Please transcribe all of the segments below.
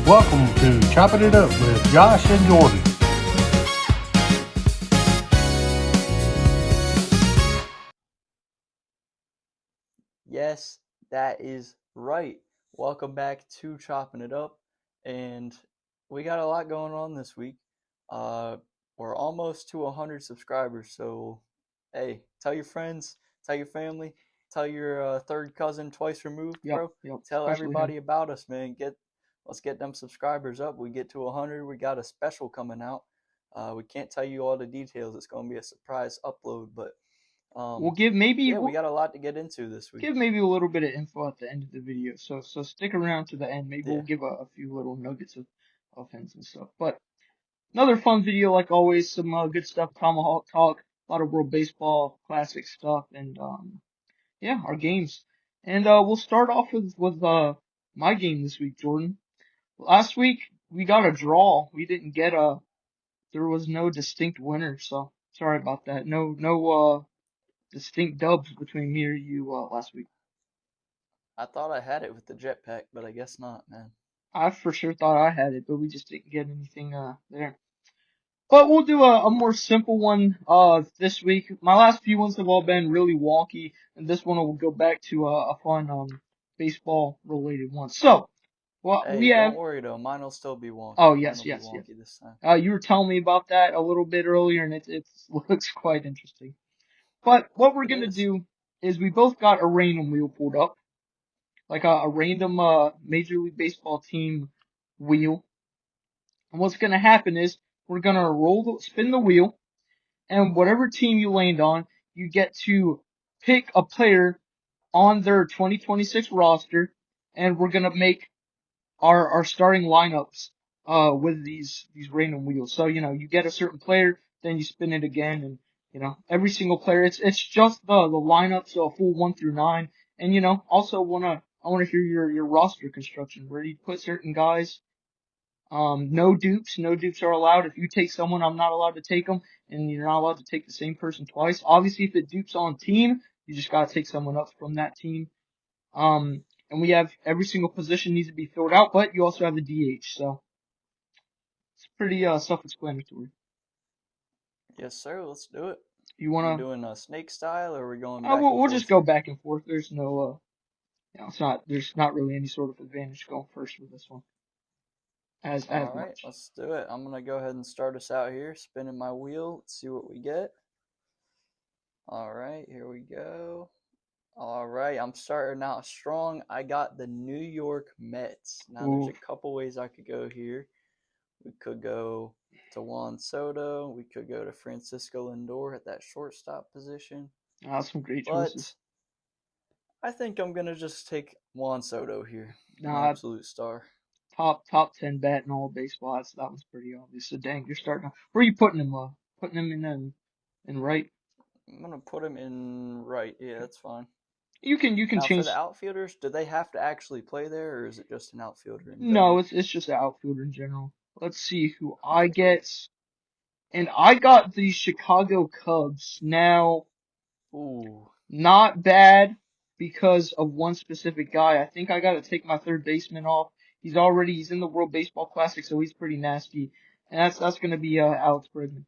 Welcome to Chopping It Up with Josh and Jordan. Yes, that is right. Welcome back to Chopping It Up, and we got a lot going on this week. We're almost to 100 subscribers, so hey, tell your friends, tell your family, tell your third cousin twice removed, Yep, bro. Tell especially him. everybody about us, man. Let's get them subscribers up. We get to 100, we got a special coming out. We can't tell you all the details. It's going to be a surprise upload, but We'll give maybe yeah, we we'll got a lot to get into this week. give maybe a little bit of info at the end of the video. So stick around to the end. Maybe we'll Yeah. give a few little nuggets of hints and stuff. But another fun video like always. Some good stuff. Tomahawk talk. A lot of World Baseball classic stuff and yeah, our games. And we'll start off with my game this week, Jordan. Last week we got a draw. We didn't get a. There was no distinct winner, so sorry about that. No distinct dubs between me or you last week. I thought I had it with the jetpack, but I guess not, man. I for sure thought I had it, but we just didn't get anything there. But we'll do a more simple one this week. My last few ones have all been really wonky, and this one will go back to a fun baseball related one. So, what we Hey, have. don't worry though. Mine will still be Oh wonky. Mine yes, will be yes, yes. wonky this time. You were telling me about that a little bit earlier, and it looks quite interesting. But what we're It gonna is. do is we both got a random wheel pulled up. Like a random Major League Baseball team wheel. And what's gonna happen is we're gonna spin the wheel, and whatever team you land on, you get to pick a player on their 2026 roster, and we're gonna make our starting lineups with these random wheels. So you get a certain player, then you spin it again, and every single player. It's just the lineup, so a full 1 through 9. And also I wanna hear your roster construction. Where do you put certain guys? No dupes. No dupes are allowed. If you take someone, I'm not allowed to take them, and you're not allowed to take the same person twice. Obviously, if it dupes on team, you just gotta take someone else from that team. And we have every single position needs to be filled out, but you also have the DH, so it's pretty self-explanatory. Yes, sir. Let's do it. You We wanna? doing a snake style, or are we going back and We'll just forth go here? back and forth. There's no there's not really any sort of advantage going first with this one as All right, much. let's do it. I'm gonna go ahead and start us out here, spinning my wheel. Let's see what we get. All right, here we go. All right, I'm starting out strong. I got the New York Mets. Now, there's Ooh, a couple ways I could go here. We could go to Juan Soto. We could go to Francisco Lindor at that shortstop position. some great But choices. I think I'm going to just take Juan Soto here. My Nah, absolute star. top 10 bat in all of baseball. That one's pretty obvious. So dang, you're starting. Where are you putting him? Putting him in right. I'm going to put him in right. Yeah, Okay. that's fine. You can Now, for the change. outfielders, do they have to actually play there, or is it just an outfielder in No, general? it's just an outfielder in general. Let's see who I Okay, cool. get. And I got the Chicago Cubs. Now, Ooh, not bad because of one specific guy. I think I got to take my third baseman off. He's in the World Baseball Classic, so he's pretty nasty. And that's gonna be Alex Bregman.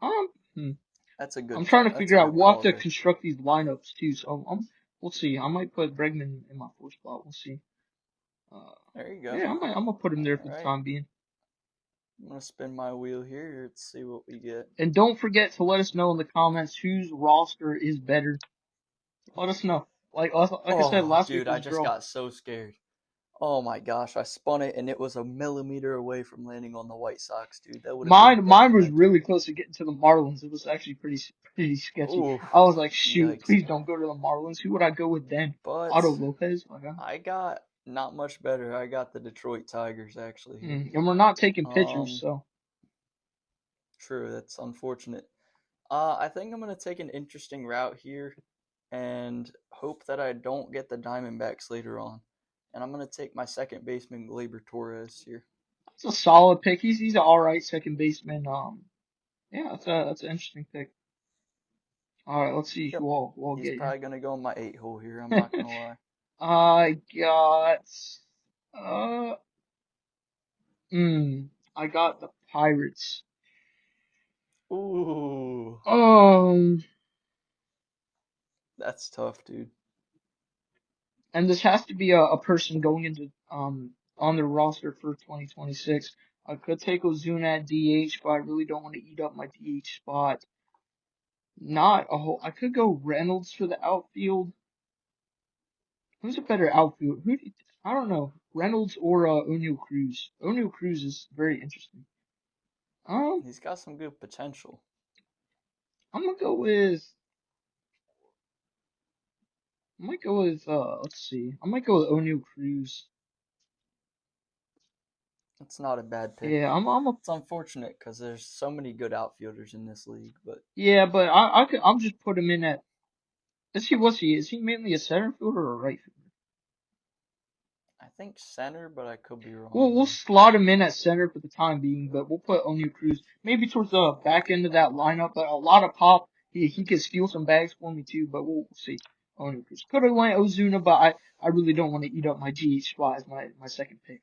Um, hmm. that's a I'm good trying to that's figure a out. good We'll have call to there. construct these lineups too. So we'll see. I might put Bregman in my fourth spot. We'll see. Uh, There you go. yeah, I'm gonna put him there All for the right, time being. I'm gonna spin my wheel here. Let's see what we get. And don't forget to let us know in the comments whose roster is better. Let us know. Like I said, Oh, last week dude, I was just draw. got so scared. Oh my gosh, I spun it and it was a millimeter away from landing on the White Sox, dude. That would have been Mine was really detrimental. close to getting to the Marlins. It was actually pretty sketchy. Ooh, I was like, shoot, yikes. please don't go to the Marlins. Who would I go with then? Otto But Lopez. Like, I got not much better. I got the Detroit Tigers actually here. and we're not taking pitchers, Um, so True, that's unfortunate. I think I'm gonna take an interesting route here and hope that I don't get the Diamondbacks later on. And I'm gonna take my second baseman, Gleyber Torres here. it's a solid pick. He's an all right second baseman. Yeah, that's an interesting pick. All right, let's see Yep, who I'll he's get you. probably gonna go in my 8 hole here. I'm not gonna lie. I got uh I got the Pirates. Ooh, Um, that's tough, dude. and this has to be a person going into on the roster for 2026. I could take Ozuna at DH, but I really don't want to eat up my DH spot. Not a whole. I could go Reynolds for the outfield. Who's a better outfield? I don't know. Reynolds or O'Neal Cruz. O'Neal Cruz is very interesting. Um, He's got some good potential. I'm gonna go with. I might go with. Let's see. I might go with O'Neal Cruz. It's not a bad pick. Yeah, I'm a. It's unfortunate because there's so many good outfielders in this league, but Yeah, but I could. I'll just put him in at. What's he? Is he mainly a center fielder or a right fielder? I think center, but I could be wrong We'll there. slot him in at center for the time being, but we'll put O'Neal Cruz maybe towards the back end of that lineup. But a lot of pop. He could steal some bags for me too, but we'll see. O'Neal Cruz could have went Ozuna, but I really don't want to eat up my GH spot as my second pick.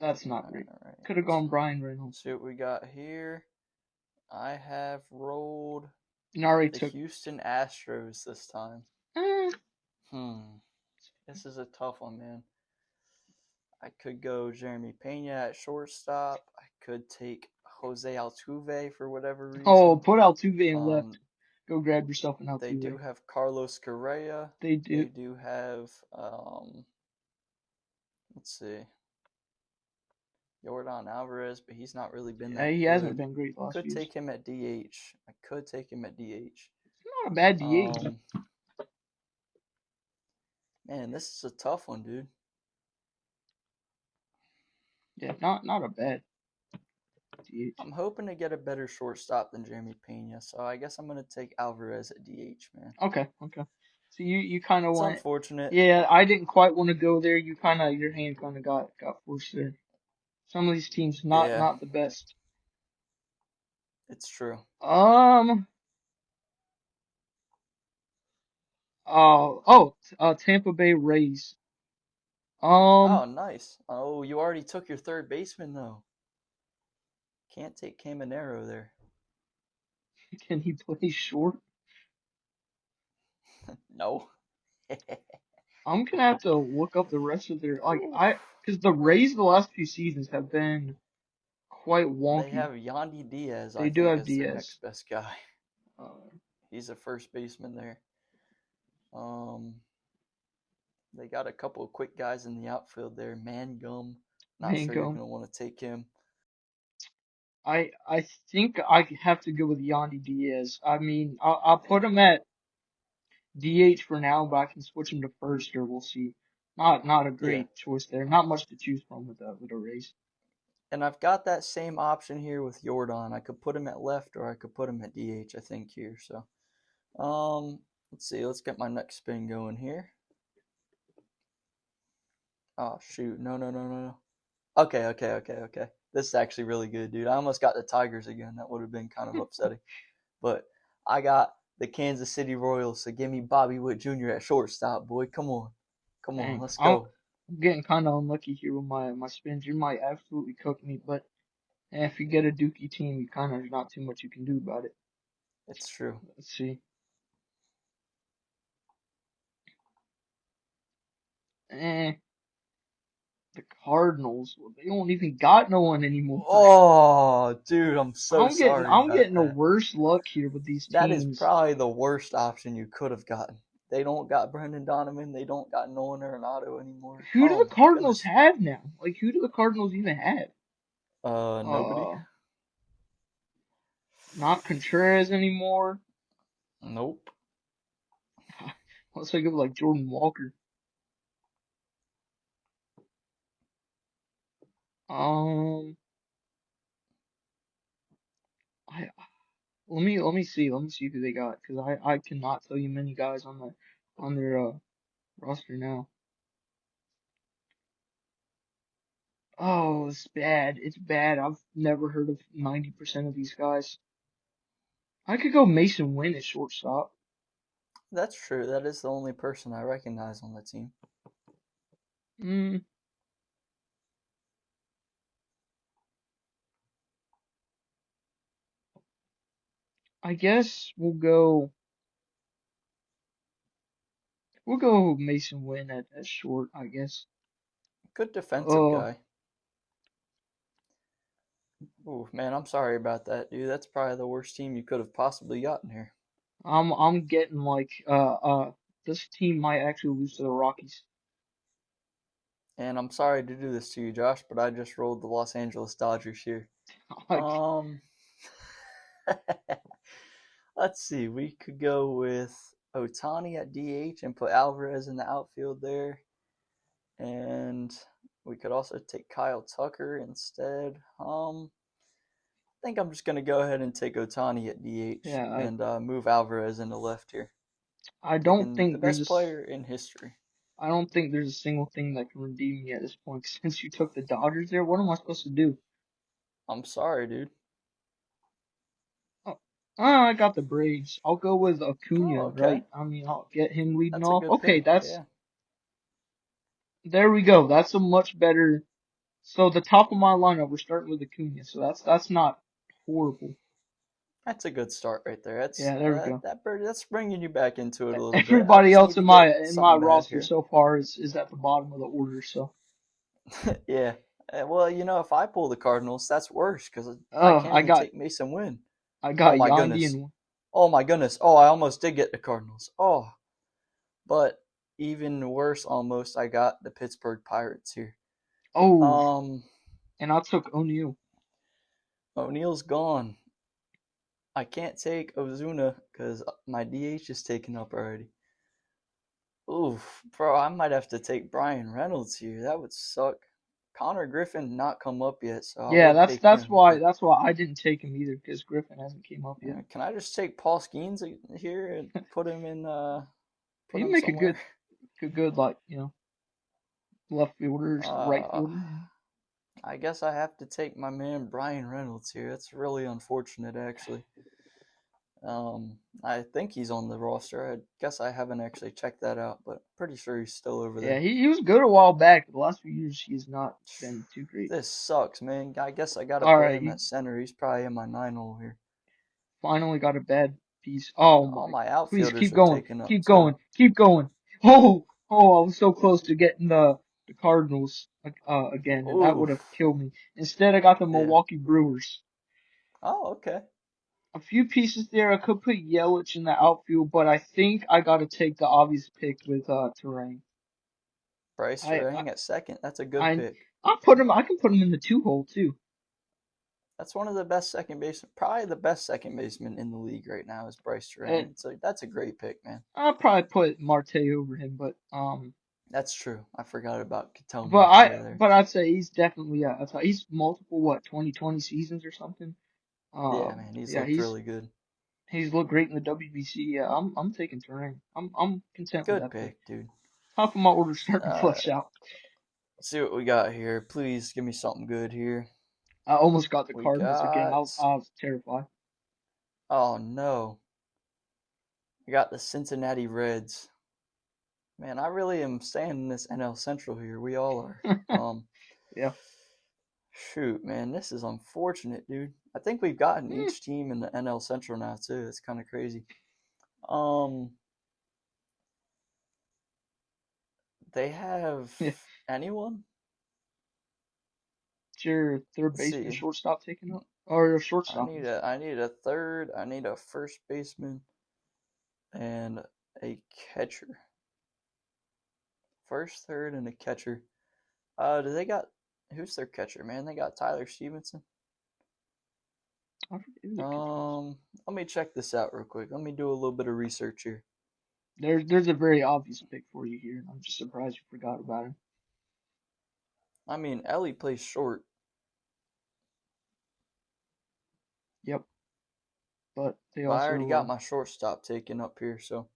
That's not great. All right. Could have gone Brian Reynolds. See what we got here. I have rolled And I already the took. Houston Astros this time. Eh, This is a tough one, man. I could go Jeremy Pena at shortstop. I could take Jose Altuve for whatever oh, reason. put Altuve in left. Um, Go grab yourself an they do Altuve. have Carlos Correa. They do. They do have let's see, Yordan Alvarez, but he's not really been that He hasn't good. been great last Could years. take him at DH. I could take him at DH. Not a bad DH. Man, this is a tough one, dude. Yeah, not a bad DH. I'm hoping to get a better shortstop than Jeremy Pena, so I guess I'm gonna take Alvarez at DH, man. Okay. So you kind of It's went. unfortunate. Yeah, I didn't quite want to go there. You kind of your hand kind of got forced there. Some of these teams Yeah, not the best. it's true. Tampa Bay Rays. Oh, nice. Oh, you already took your third baseman though. Can't take Caminero there. Can he play short? No. I'm gonna have to look up the rest of their because the Rays the last few seasons have been quite wonky. They have Yandy Diaz, They I do think, have as their Diaz. next best guy. Uh, He's a first baseman there. They got a couple of quick guys in the outfield there. Mangum. Not sure you're gonna want to take him. I think I have to go with Yandy Diaz. I mean, I'll put him at DH for now, but I can switch him to first, or we'll see. Not a great choice there. Not much to choose from with the Rays. And I've got that same option here with Yordan. I could put him at left or I could put him at DH, I think, here. So, let's see. Let's get my next spin going here. Oh, shoot. No. Okay. This is actually really good, dude. I almost got the Tigers again. That would have been kind of upsetting. But I got the Kansas City Royals, so give me Bobby Witt Jr. at shortstop, boy. Come on, let's go. I'm getting kind of unlucky here with my spins. You might absolutely cook me, but if you get a Dookie team, you kind of not too much you can do about it. It's true. Let's see. The Cardinals. Well, they don't even got no one anymore. Oh, dude, I'm sorry. I'm getting the worst luck here with these teams. That is probably the worst option you could have gotten. They don't got Brendan Donovan. They don't got Nolan Arenado anymore. Who do the Cardinals have now? Like, who do the Cardinals even have? Nobody. Not Contreras anymore. Nope. Let's think of like Jordan Walker. Let me see who they got, because I cannot tell you many guys on their roster now. Oh, it's bad. It's bad. I've never heard of 90% of these guys. I could go Mason Wynn at shortstop. That's true. That is the only person I recognize on the team. I guess we'll go Mason Wynn at short, I guess. Good defensive Oh, guy. Ooh, man, I'm sorry about that, dude. That's probably the worst team you could have possibly gotten here. I'm getting like this team might actually lose to the Rockies. And I'm sorry to do this to you, Josh, but I just rolled the Los Angeles Dodgers here. Like, Um, let's see. We could go with Otani at DH and put Alvarez in the outfield there. And we could also take Kyle Tucker instead. I think I'm just going to go ahead and take Otani at DH yeah, and move Alvarez into left here. I don't Picking the think best player in history. I don't think there's a single thing that can redeem me at this point. Since you took the Dodgers there, what am I supposed to do? I'm sorry, dude. Oh, I got the Braves. I'll go with Oh, Acuna, okay. right? I mean, I'll get him leading That's a off. good Okay, pick. Yeah. there we go. That's a much better. So the top of my lineup, we're starting with Acuna. So that's not horrible. That's a good start right there. That's Yeah, there we go. that's bringing you back into it a little bit. I Everybody just else need to get in my something bad roster here. so far is at the bottom of the order. So Yeah. Well, if I pull the Cardinals, that's worse because I can't I even got take Mason Wynn. I Oh got my Yandy goodness. and Oh my goodness. Oh, I almost did get the Cardinals. Oh, but even worse, almost I got the Pittsburgh Pirates here. oh, Um, and I took O'Neal. O'Neal's gone. I can't take Ozuna because my DH is taken up already. Oof, bro, I might have to take Brian Reynolds here. That would suck. Connor Griffin not come up yet, so I Yeah, would take him. But that's why I didn't take him either because Griffin hasn't came up yet. can I just take Paul Skeens here and put him in? Put He'd him make a somewhere. good like left fielder, right Uh, fielder. I guess I have to take my man Brian Reynolds here. That's really unfortunate, actually. I think he's on the roster. I guess I haven't actually checked that out, but pretty sure he's still over Yeah, there. he was good a while back. But the last few years he's not been too great. This sucks, man. I guess I gotta All put right, him you at center. He's probably in my 9-hole here. finally got a bad piece. Oh All my! my Please outfielders keep are going, taken up keep too. going, keep going. I was so close to getting the Cardinals again, and that would Ooh, have killed me. Instead, I got the yeah. Milwaukee Brewers. Oh, okay. A few pieces there. I could put Yelich in the outfield, but I think I got to take the obvious pick with Terrain. Bryce I Terang at second. That's a good I pick. I can put him in the 2 hole too. That's one of the best second basemen, probably the best second baseman in the league right now is Bryce And Terang. So that's a great pick, man. I'll probably put Marte over him, That's true. I forgot about Ketel Marte there. but I'd say he's definitely he's multiple 2020 seasons or something. Yeah, man, he's Yeah, looked really good. he's looked great in the WBC. Yeah, I'm taking Terrain. I'm content with Good that pick. pick, dude. Top of my order starting to All right, flush out. let's see what we got here. Please give me something good here. I almost got the We Cardinals again. got. I was terrified. Oh no, we got the Cincinnati Reds. Man, I really am staying in this NL Central here. We all are. Yeah. Shoot, man, this is unfortunate, dude. I think we've gotten Mm, each team in the NL Central now too. It's kind of crazy. Um, they have yeah. anyone? It's your third Let's baseman, see. shortstop taken up, or your I shortstop. need a third. I need a first baseman and a catcher. First, third, and a catcher. Do they got who's their catcher, man? They got Tyler Stevenson. I forget who the catcher is. Let me check this out real quick. Let me do a little bit of research here. There's a very obvious pick for you here. I'm just surprised you forgot about him. I mean, Ellie plays short. Yep. But they But I already got also my shortstop taken up here, so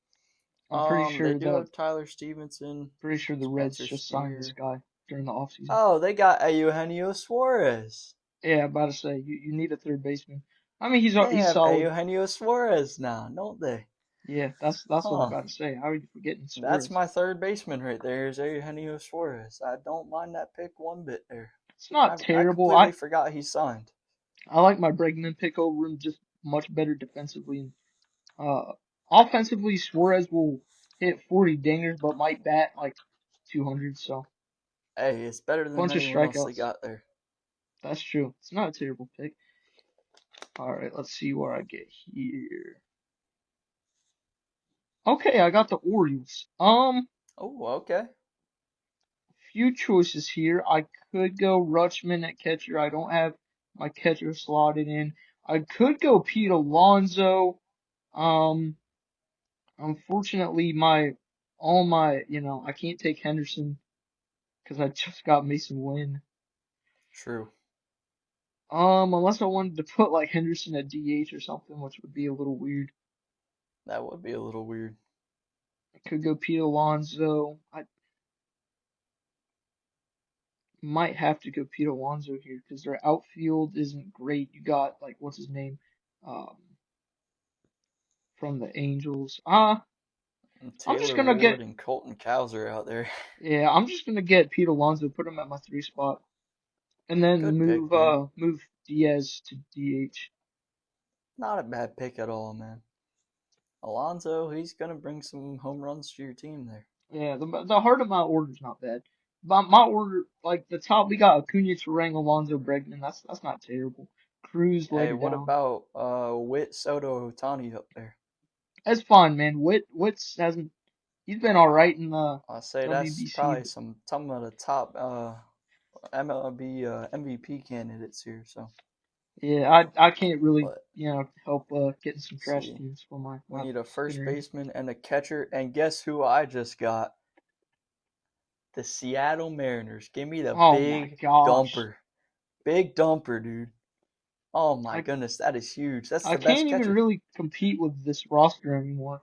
I'm pretty they sure do have Tyler Stevenson, the Reds Spencer just signed this Steer. guy during the offseason. Oh, they got Eugenio Suarez. Yeah, about to say you need a third baseman. I mean They he's have solid. Eugenio Suarez now, don't they? Yeah, that's what I'm Huh. about to say. How are you forgetting That's Suarez? my third baseman right there, is Eugenio Suarez. I don't mind that pick one bit there. It's not I terrible. completely forgot he signed. I like my Bregman pick over him just much better defensively. And offensively, Suarez will hit 40 dingers, but might bat like 200. So Hey, it's better than bunch of anyone else they strikeouts. got there. That's true. It's not a terrible pick. All right, let's see where I get here. Okay, I got the Orioles. Oh, okay. Few choices here. I could go Rutschman at catcher. I don't have my catcher slotted in. I could go Pete Alonso. Um, unfortunately, I can't take Henderson because I just got Mason Wynn. True. Unless I wanted to put like Henderson at DH or something, which would be a little weird. That would be a little weird. I could go Pete Alonso. I might have to go Pete Alonso here because their outfield isn't great. You got like what's his name, um, from the Angels. And I'm just Taylor gonna Ward get and Colton Cowser out there. yeah, I'm just gonna get Pete Alonso, put him at my 3 spot, and then Good pick, man. move Diaz to DH. Not a bad pick at all, man. Alonso, he's gonna bring some home runs to your team there. Yeah, the heart of my order's not bad. My order, like the top, we got Acuna, Turang, Alonso, Bregman. That's not terrible. Cruz Hey, later what down. about Witt, Soto, Otani up there? That's fine, man. Wits hasn't. He's been all right in the I say that's WBC, probably but some of the top MLB MVP candidates here. So, yeah, I can't really but help getting some trash see, teams for we my need a first spinner. baseman and a catcher, and guess who I just got? The Seattle Mariners. Give me the Oh my big gosh. dumper, big dumper, dude. Oh my I goodness, that is huge. That's I the best can't even catcher. really compete with this roster anymore.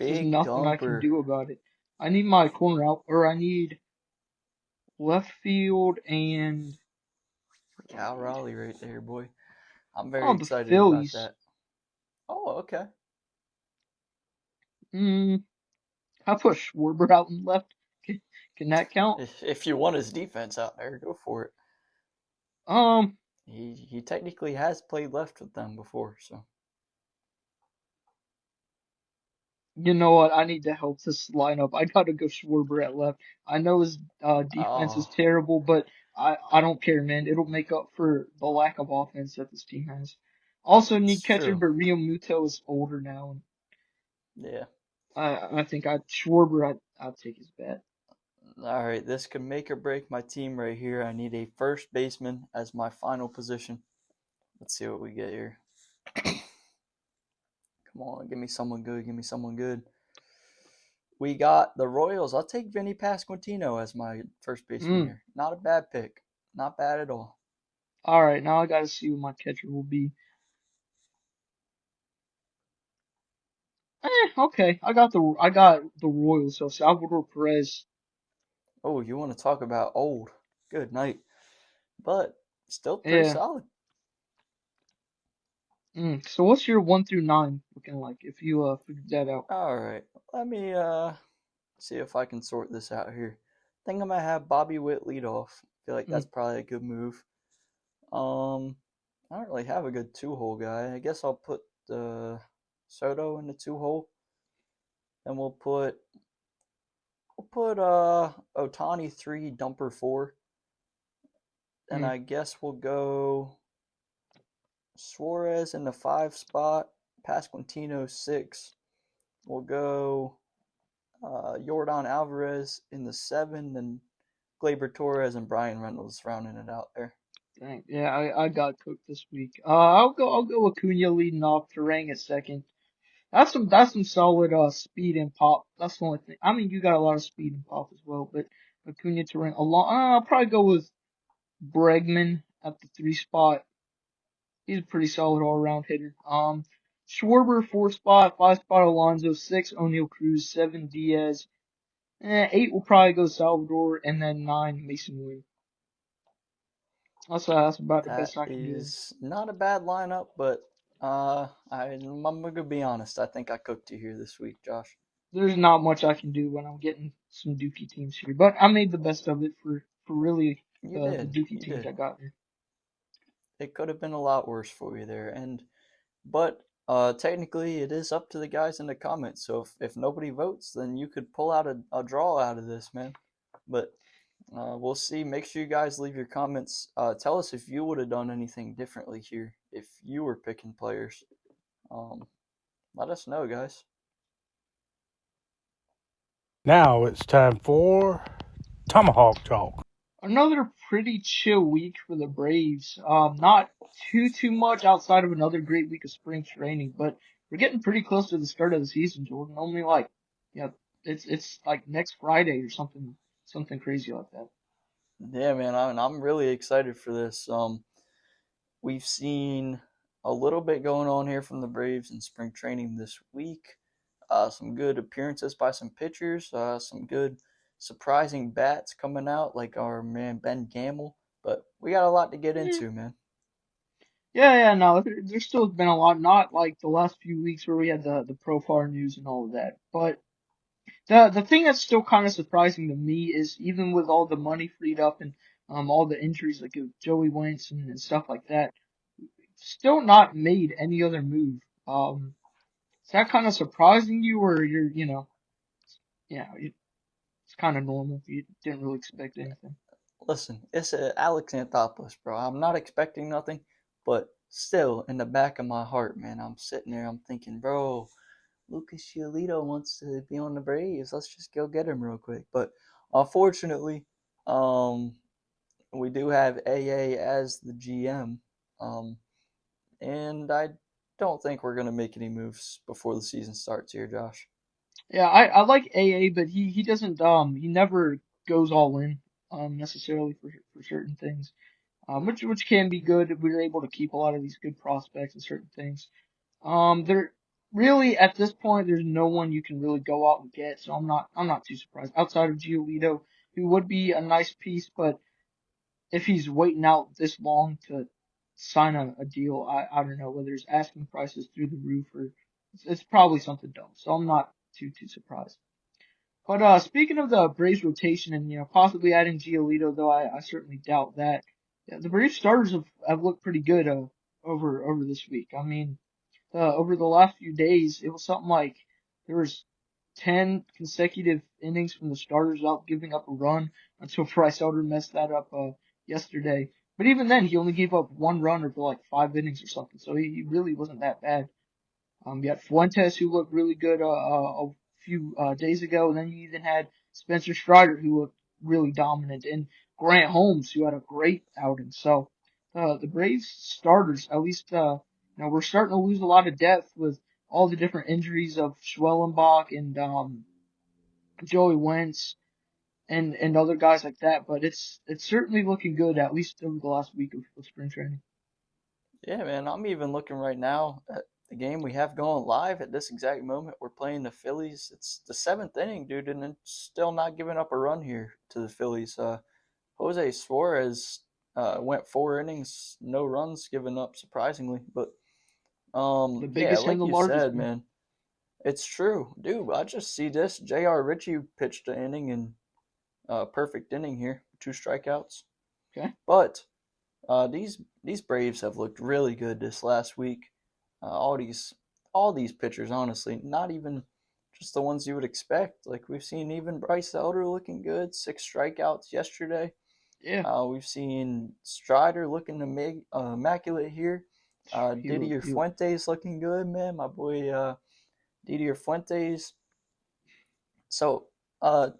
There's Big nothing I can dumper. do about it. I need my corner out, or I need left field, and what do I Cal need? Raleigh right there, boy. I'm very Oh, the excited about Phillies. that. Oh, okay. Hmm. I put Schwarber out in left. Can that count? If you want his defense out there, go for it. Um, He technically has played left with them before, so. you know what? I need to help this lineup. I gotta go Schwarber at left. I know his defense is Oh, terrible, but I don't care, man. It'll make up for the lack of offense that this team has. Also it's need catcher, true. but Rio Muto is older now, and Yeah. I think Schwarber I'd take his bet. All right, this could make or break my team right here. I need a first baseman as my final position. Let's see what we get here. Come on, give me someone good. Give me someone good. We got the Royals. I'll take Vinny Pasquantino as my first baseman Mm. here. Not a bad pick. Not bad at all. All right, now I gotta see what my catcher will be. Okay. I got the Royals, so Salvador Perez. Oh, you want to talk about old? Good night. But still pretty Yeah. solid. So what's your 1 through 9 looking like if you figured that out? All right. Let me see if I can sort this out here. I think I'm gonna have Bobby Witt lead off. I feel like Mm. that's probably a good move. I don't really have a good two-hole guy. I guess I'll put Soto in the two-hole. Then we'll put Otani 3, Dumper 4. Then Mm. I guess we'll go Suarez in the 5 spot, Pasquantino 6. We'll go Yordan Alvarez in the 7, then Gleyber Torres and Brian Reynolds rounding it out there. Dang. Yeah, I got cooked this week. I'll go Acuna leading off, Turang at second. That's some solid speed and pop. That's the only thing. I mean, you got a lot of speed and pop as well, but Acuna Turang along. I'll probably go with Bregman at the 3 spot. He's a pretty solid all around hitter. Schwarber 4 spot, 5 spot Alonso, 6 O'Neal Cruz, 7 Diaz. 8 will probably go Salvador, and then 9 Mason Wynn. That's about the That best I can do. is not a bad lineup, but I'm gonna be honest. I think I cooked you here this week, Josh. There's not much I can do when I'm getting some Dookie teams here, but I made the best of it for really You the did. Dookie You teams I did. got here. it could have been a lot worse for you there. But technically, it is up to the guys in the comments. So if nobody votes, then you could pull out a draw out of this, man. But we'll see. Make sure you guys leave your comments. Tell us if you would have done anything differently here if you were picking players. Let us know, guys. Now it's time for Tomahawk Talk. Another pretty chill week for the Braves. Not too much outside of another great week of spring training, but we're getting pretty close to the start of the season, Jordan. Only like, yeah, it's like next Friday or something crazy like that. Yeah, man, I'm really excited for this. We've seen a little bit going on here from the Braves in spring training this week. Some good appearances by some pitchers. Some good surprising bats coming out, like our man Ben Gamble. But we got a lot to get Yeah, into, man. no, there's still been a lot, not like the last few weeks where we had the Profar news and all of that, but the thing that's still kind of surprising to me is even with all the money freed up and all the injuries like Joey Wentz and stuff like that, still not made any other move. Is that kind of surprising you, or it's kind of normal? You didn't really expect anything. Listen, it's Alex Anthopoulos, bro. I'm not expecting nothing, but still, in the back of my heart, man, I'm sitting there, I'm thinking, bro, Lucas Giolito wants to be on the Braves. Let's just go get him real quick. But unfortunately, um, we do have AA as the GM, um, and I don't think we're gonna make any moves before the season starts here, Josh. Yeah, I like AA, but he doesn't he never goes all in necessarily for certain things. Which can be good. We were able to keep a lot of these good prospects and certain things. There really at this point there's no one you can really go out and get, so I'm not too surprised. Outside of Giolito, who would be a nice piece, but if he's waiting out this long to sign a deal, I don't know whether his asking price is through the roof or it's probably something dumb. So I'm not too surprised. But speaking of the Braves rotation and possibly adding Giolito, though I certainly doubt that. Yeah, the Braves starters have looked pretty good over this week. I mean, over the last few days, it was something like there was 10 consecutive innings from the starters without giving up a run until Bryce Elder messed that up yesterday. But even then, he only gave up one run over like 5 innings or something, so he really wasn't that bad. You had Fuentes who looked really good a few days ago, and then you even had Spencer Strider who looked really dominant, and Grant Holmes who had a great outing. So the Braves starters, at least we're starting to lose a lot of depth with all the different injuries of Schwellenbach and Joey Wentz and other guys like that. But it's certainly looking good, at least over the last week of spring training. Yeah, man, I'm even looking right now at the game we have going live at this exact moment. We're playing the Phillies. It's the seventh inning, dude, and it's still not giving up a run here to the Phillies. Jose Suarez went 4 innings, no runs given up, surprisingly. But The yeah, biggest and like the you largest said, one. man, it's true, dude. I just see this. J.R. Ritchie pitched an inning and perfect inning here, 2 strikeouts. Okay. But these Braves have looked really good this last week. All these pitchers, honestly, not even just the ones you would expect. Like we've seen even Bryce Elder looking good, 6 strikeouts yesterday. Yeah. We've seen Strider looking immaculate here. Didier He looked Fuentes looking good, man. My boy Didier Fuentes. So Grant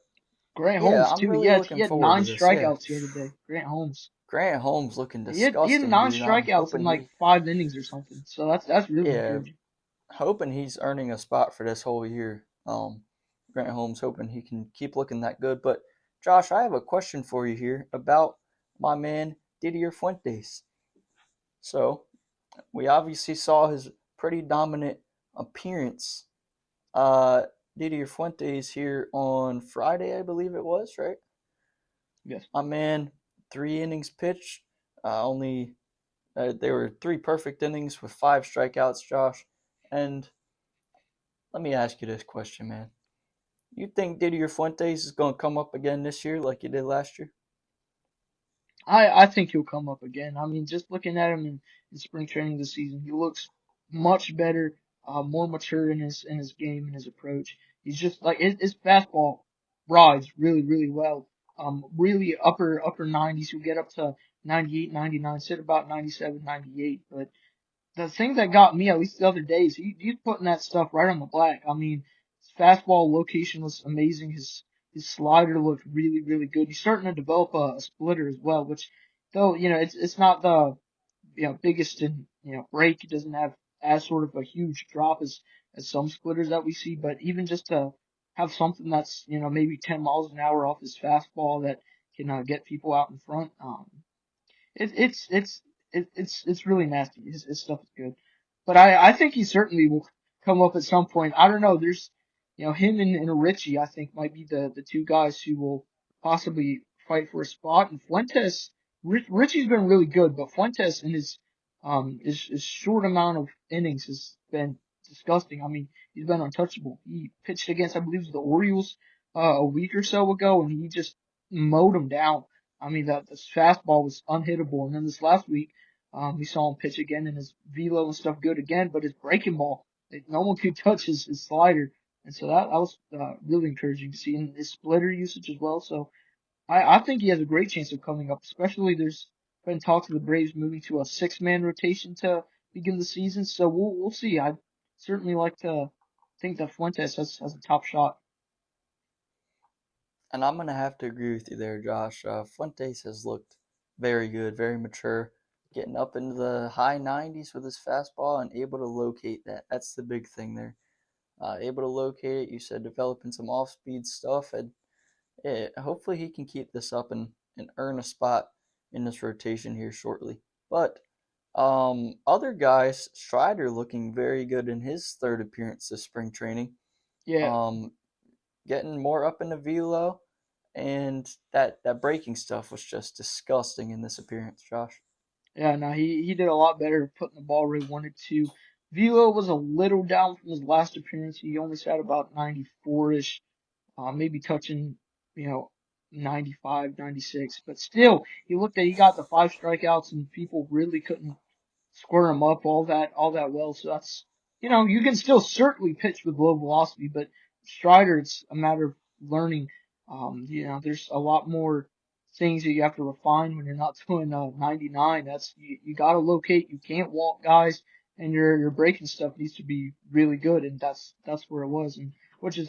yeah, Holmes I'm too. really He looking had forward nine to this. Yeah, strikeouts the other day. Grant Holmes. Grant Holmes looking He had disgusting, nine dude. I'm strikeouts in hoping like he 5 innings or something. So that's really yeah, encouraging. hoping he's earning a spot for this whole year. Grant Holmes hoping he can keep looking that good. But Josh, I have a question for you here about my man Didier Fuentes. So we obviously saw his pretty dominant appearance. Uh, Didier Fuentes here on Friday, I believe it was, right? Yes. My man, 3 innings pitched. Only There were 3 perfect innings with 5 strikeouts, Josh. And let me ask you this question, man. You think Didier Fuentes is going to come up again this year like he did last year? I think he'll come up again. I mean, just looking at him in spring training this season, he looks much better, more mature in his game and his approach. He's just like his fastball rides really well. Really upper 90s. He'll get up to 98, 99, sit about 97, 98. But the thing that got me, at least the other days, he's putting that stuff right on the black. I mean, his fastball location was amazing. His slider looked really good. He's starting to develop a splitter as well, which though it's not the biggest in break. It doesn't have as sort of a huge drop as some splitters that we see, but even just to have something that's maybe 10 miles an hour off his fastball that can get people out in front. It, it's it's it's really nasty. His stuff is good, but I think he certainly will come up at some point. I don't know. There's him and Richie. I think might be the two guys who will possibly fight for a spot. And Fuentes, Richie's been really good, but Fuentes in his short amount of innings has been disgusting. I mean, he's been untouchable. He pitched against I believe it was the Orioles a week or so ago, and he just mowed them down. I mean, that this fastball was unhittable. And then this last week, we saw him pitch again and his velo and stuff good again, but his breaking ball, no one could touch his slider. And so that was, really encouraging to see, and his splitter usage as well. So I think he has a great chance of coming up, especially there's been talks of the Braves moving to a 6-man rotation to begin the season. So we'll see. I'd certainly like to think that Fuentes has a top shot. And I'm gonna have to agree with you there, Josh. Fuentes has looked very good, very mature, getting up into the high 90s with his fastball and able to locate that. That's the big thing there. Able to locate it. You said developing some off-speed stuff, and hopefully he can keep this up and earn a spot in this rotation here shortly. But other guys, Strider looking very good in his third appearance this spring training. Yeah. Um, Getting more up in the velo, and that breaking stuff was just disgusting in this appearance, Josh. Yeah, no, he did a lot better putting the ball where he wanted to. Velo was a little down from his last appearance. He only sat about 94-ish, maybe touching, you know, 95, 96. But still, he got the 5 strikeouts and people really couldn't square him up all that well. So that's you can still certainly pitch with low velocity, but Strider it's a matter of learning. There's a lot more things that you have to refine when you're not doing 99. That's you got to locate. You can't walk guys, and your breaking stuff needs to be really good, and that's where it was, and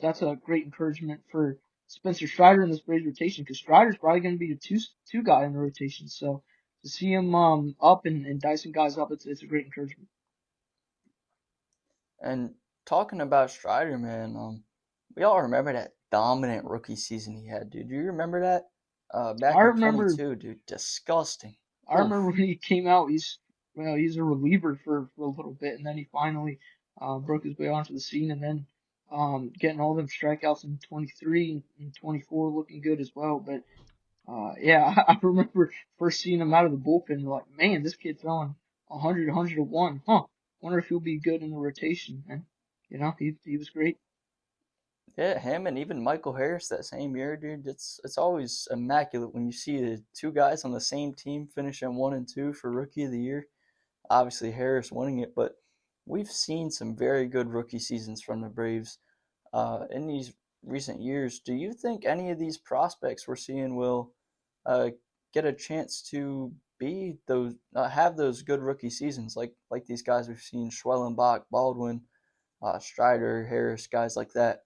that's a great encouragement for Spencer Strider in this Braves rotation because Strider's probably going to be the two guy in the rotation. So to see him up and dicing guys up, it's a great encouragement. And talking about Strider, man, we all remember that dominant rookie season he had, dude. Do you remember that? I Back in remember 22, dude, disgusting. I Oof. remember when he came out, he's a reliever for a little bit, and then he finally broke his way onto the scene, and then getting all them strikeouts in 23 and 24, looking good as well. But yeah, I remember first seeing him out of the bullpen, like, man, this kid's throwing 100, 101. Huh. Wonder if he'll be good in the rotation. And he was great. Yeah, him and even Michael Harris that same year, dude. It's always immaculate when you see the two guys on the same team finishing 1 and 2 for Rookie of the Year. Obviously, Harris winning it, but we've seen some very good rookie seasons from the Braves in these recent years. Do you think any of these prospects we're seeing will uh, get a chance to be those have those good rookie seasons like these guys we've seen Schwellenbach, Baldwin, Strider, Harris, guys like that?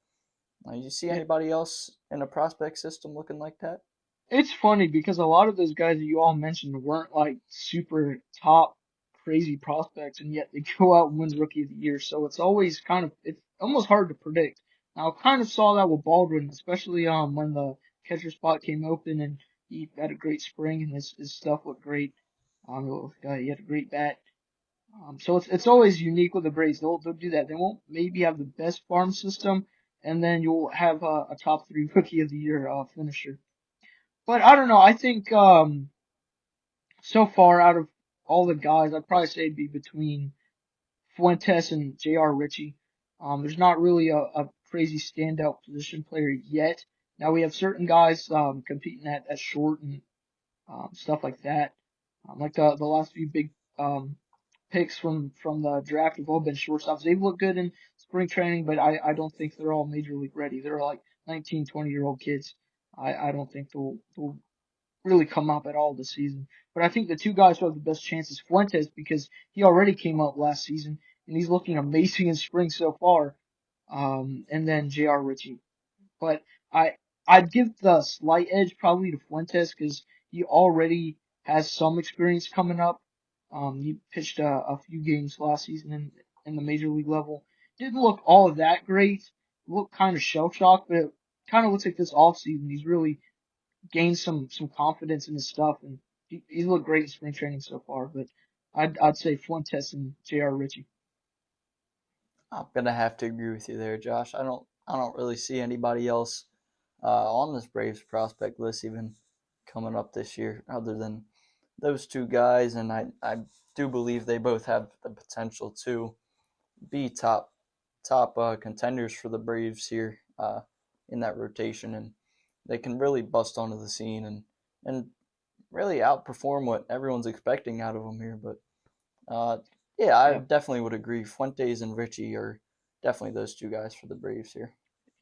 You see Yeah, anybody else in a prospect system looking like that? it's funny because a lot of those guys that you all mentioned weren't like super top crazy prospects, and yet they go out and win Rookie of the Year. So it's almost hard to predict. Now, I kind of saw that with Baldwin, especially when the catcher spot came open and he had a great spring and his stuff looked great. He had a great bat. So it's always unique with the Braves. They'll do that. They won't maybe have the best farm system, and then you'll have a top three Rookie of the Year finisher. But I don't know. I think so far out of all the guys, I'd probably say it'd be between Fuentes and J.R. Ritchie. There's not really a crazy standout position player yet. Now we have certain guys competing at short and stuff like that. Like the last few big picks from the draft have all been shortstops. They've looked good in spring training, but I don't think they're all major league ready. They're like 19, 20-year-old kids. I don't think they'll really come up at all this season. But I think the two guys who have the best chances, Fuentes, because he already came up last season and he's looking amazing in spring so far. And then J.R. Ritchie. But I I'd give the slight edge probably to Fuentes because he already has some experience coming up. He pitched a few games last season in the major league level. Didn't look all that great. Looked kind of shell shocked, but it kind of looks like this off season he's really gained some confidence in his stuff, and he's looked great in spring training so far. But I'd say Fuentes and J.R. Ritchie. I'm gonna have to agree with you there, Josh. I don't really see anybody else on this Braves prospect list even coming up this year other than those two guys, and I do believe they both have the potential to be top contenders for the Braves here in that rotation, and they can really bust onto the scene and really outperform what everyone's expecting out of them here. But yeah, I Yeah, definitely would agree. Fuentes and Richie are definitely those two guys for the Braves here.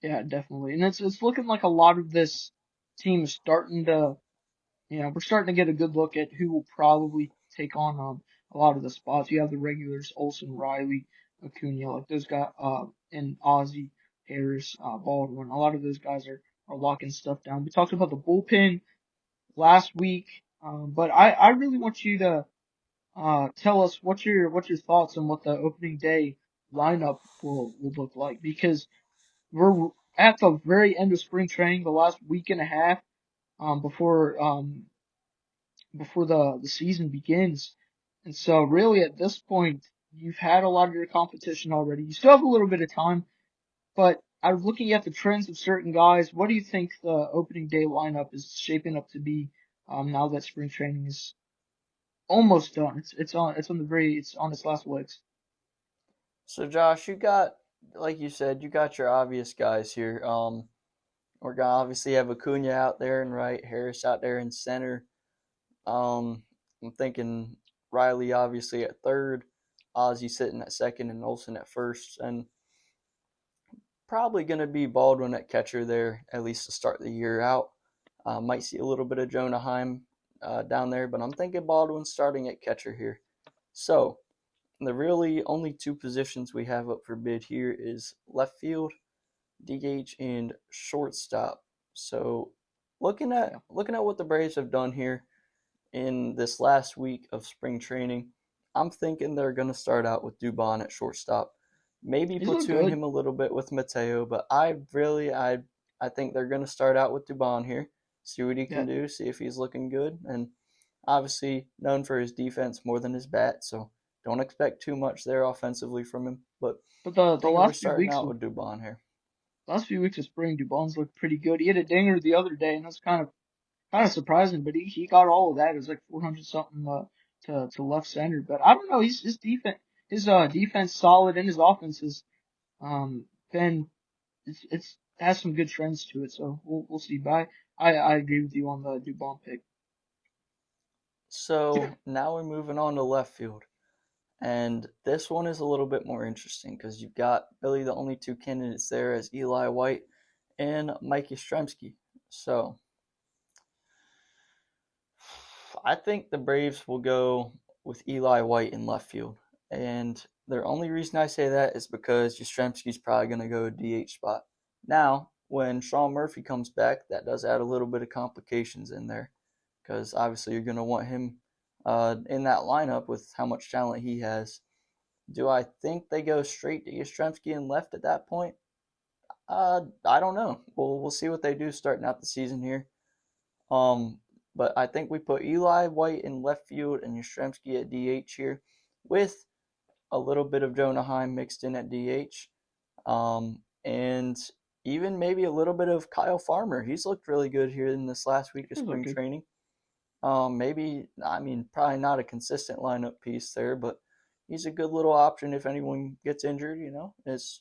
yeah, definitely. And it's looking like a lot of this team is starting to, we're starting to get a good look at who will probably take on a lot of the spots. You have the regulars, Olson, Riley, Acuna, like those guys, and Ozzie, Harris, Baldwin. A lot of those guys are locking stuff down. We talked about the bullpen last week, but I really want you to tell us what's your thoughts on what the opening day lineup will look like because we're at the very end of spring training, the last week and a half before the season begins. And so really at this point, you've had a lot of your competition already. You still have a little bit of time, but I'm looking at the trends of certain guys. What do you think the opening day lineup is shaping up to be now that spring training is almost done? It's on its last legs. So Josh, you got like you said, you got your obvious guys here. We're gonna obviously have Acuna out there and right, Harris out there in center. I'm thinking Riley obviously at third, Ozzie sitting at second, and Olson at first, and probably going to be Baldwin at catcher there, at least to start the year out. Might see a little bit of Jonah Heim down there, but I'm thinking Baldwin starting at catcher here. So, the really only two positions we have up for bid here is left field, DH, and shortstop. So, Yeah, looking at what the Braves have done here in this last week of spring training, I'm thinking they're going to start out with Dubon at shortstop. Maybe he's looked platoon good. him a little bit with Mateo, but I think they're going to start out with Dubon here, see what he can Yeah, do, see if he's looking good, and obviously known for his defense more than his bat, so don't expect too much there offensively from him. But but I the think we're starting out with Dubon here. last few weeks of spring, Dubon's looked pretty good. He had a dinger the other day, and that's kind of surprising, but he got all of that. It was like 400 something to left center. But I don't know. His defense solid, and his offense has been it's has some good trends to it. So we'll see. But I agree with you on the Dubon pick. So now we're moving on to left field. And this one is a little bit more interesting because you've got really the only two candidates there as Eli White and Mike Yastrzemski. So I think the Braves will go with Eli White in left field. And the only reason I say that is because Yastrzemski's probably going to go DH spot. Now, when Sean Murphy comes back, that does add a little bit of complications in there because obviously you're going to want him in that lineup with how much talent he has. Do I think they go straight to Yastrzemski and left at that point? I don't know. We'll see what they do starting out the season here. Um, but I think we put Eli White in left field and Yastrzemski at DH here, with a little bit of Jonah Heim mixed in at DH, and even maybe a little bit of Kyle Farmer. He's looked really good here in this last week of He's looked spring good. training. Maybe I mean probably not a consistent lineup piece there, but he's a good little option if anyone gets injured. It's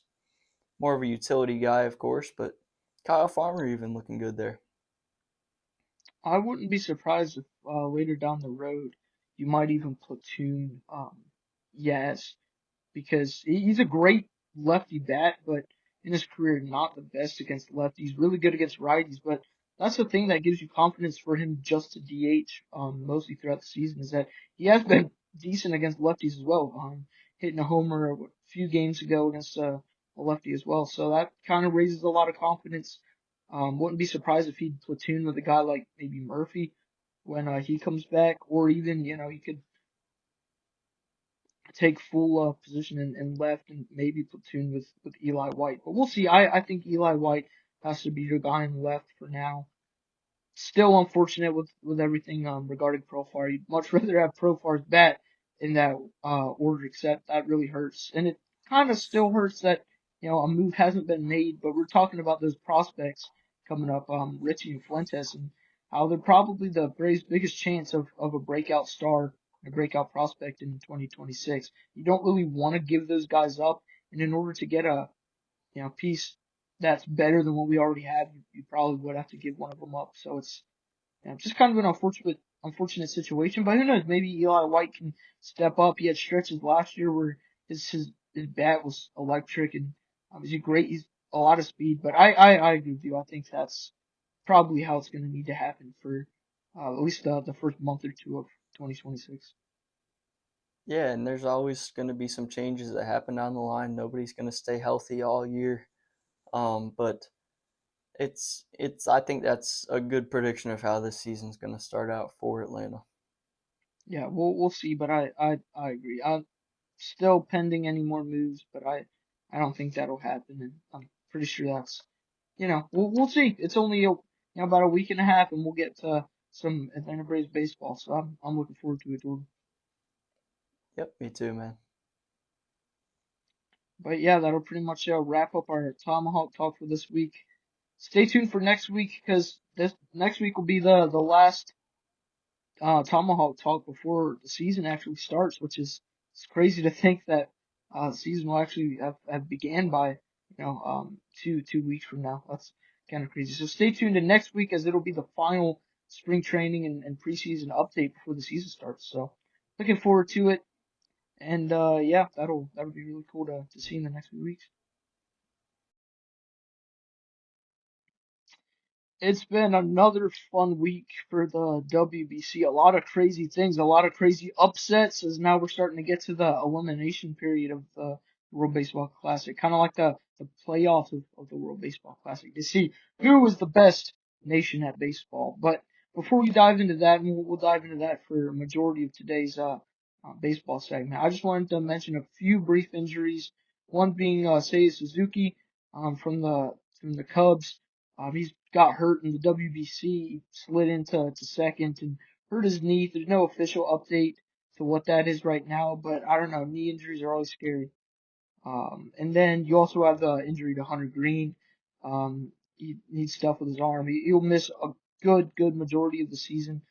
more of a utility guy, of course, but Kyle Farmer even looking good there. I wouldn't be surprised if later down the road you might even platoon Yes, because he's a great lefty bat, but in his career, not the best against lefties. Really good against righties, but that's the thing that gives you confidence for him just to DH mostly throughout the season is that he has been decent against lefties as well. Hitting a homer a few games ago against a lefty as well, so that kind of raises a lot of confidence. Wouldn't be surprised if he'd platoon with a guy like maybe Murphy when he comes back, or even he could take full position in left and maybe platoon with Eli White. But we'll see. I think Eli White has to be your guy in left for now. Still unfortunate with everything regarding Profar. You'd much rather have Profar's bat in that order, except that really hurts. And it kind of still hurts that a move hasn't been made. But we're talking about those prospects coming up, Richie and Fuentes, and how they're probably the Braves' biggest chance of a breakout star, a breakout prospect in 2026. You don't really want to give those guys up, and in order to get a piece that's better than what we already have, you probably would have to give one of them up. So it's just kind of an unfortunate situation. But who knows? Maybe Eli White can step up. He had stretches last year where his bat was electric and he's great. He's a lot of speed. But I agree with you. I think that's probably how it's going to need to happen for at least the first month or two of 2026. Yeah, and there's always going to be some changes that happen down the line. Nobody's going to stay healthy all year. But it's I think that's a good prediction of how this season's going to start out for Atlanta. Yeah, we'll see. But I agree. I'm still pending any more moves, but I don't think that'll happen. And I'm pretty sure that's we'll see. It's only about a week and a half, and we'll get to some Atlanta Braves baseball. So I'm looking forward to it, Jordan. Yep, me too, man. But yeah, that'll pretty much wrap up our Tomahawk talk for this week. Stay tuned for next week because this next week will be the last Tomahawk talk before the season actually starts, which is it's crazy to think that the season will actually have began by 2 weeks from now. That's kind of crazy. So stay tuned to next week as it'll be the final spring training and preseason update before the season starts. So looking forward to it, and yeah, that'll be really cool to see in the next few weeks. It's been another fun week for the WBC. A lot of crazy things, a lot of crazy upsets as now we're starting to get to the elimination period of the World Baseball Classic. Kind of like the playoffs of the World Baseball Classic to see who was the best nation at baseball. But before we dive into that, and we'll dive into that for a majority of today's baseball segment, I just wanted to mention a few brief injuries. One being Seiya Suzuki from the Cubs. He's got hurt in the WBC, slid into second and hurt his knee. There's no official update to what that is right now, but I don't know. Knee injuries are always scary. And then you also have the injury to Hunter Green. He needs stuff with his arm. He'll miss a good majority of the season,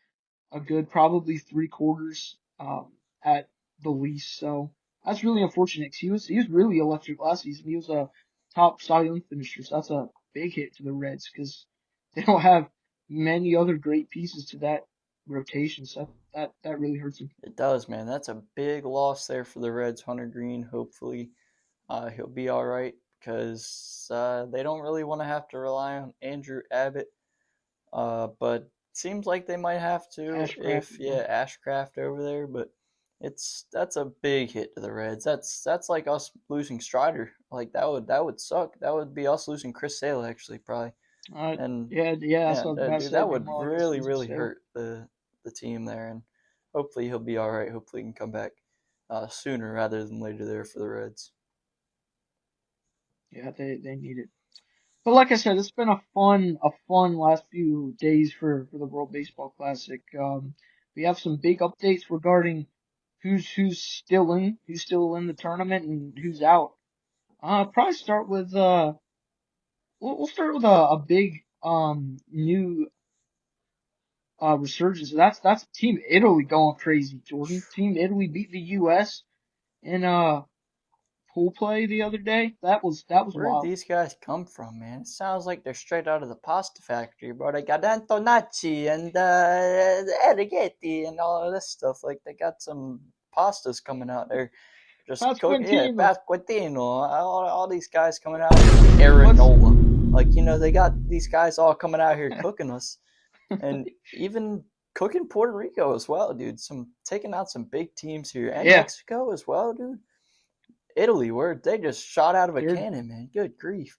a good probably 3/4 at the least. So that's really unfortunate 'cause he was really electric last season. He was a top Cy Young finisher. So that's a big hit to the Reds because they don't have many other great pieces to that rotation. So that really hurts him. It does, man. That's a big loss there for the Reds. Hunter Green, hopefully, he'll be all right because they don't really want to have to rely on Andrew Abbott. But seems like they might have to Ashcraft if as well. Ashcraft over there. But that's a big hit to the Reds. That's like us losing Strider. Like that would suck. That would be us losing Chris Sale actually probably. And Yeah, that's yeah, what I was about to dude, say. that It'd be would more like us really losing really Sale. hurt the team there. And hopefully he'll be all right. Hopefully he can come back sooner rather than later there for the Reds. Yeah, they need it. But like I said, it's been a fun last few days for the World Baseball Classic. We have some big updates regarding who's still in the tournament and who's out. Probably start with we'll start with a big new resurgence. That's Team Italy going crazy, Jordan. Team Italy beat the U.S. in pool play the other day. That was Where did wild. these guys come from, man? It sounds like they're straight out of the pasta factory, bro. They got Antonacci and Erighetti and all of this stuff. Like, they got some pastas coming out there. Just cooking, yeah, Pasquantino. Pasquantino, all these guys coming out here. Arenola. Like, they got these guys all coming out here cooking us. And even cooking Puerto Rico as well, dude. Taking out some big teams here. And Yeah, Mexico as well, dude. Italy, where they just shot out of a they're cannon, man. Good grief.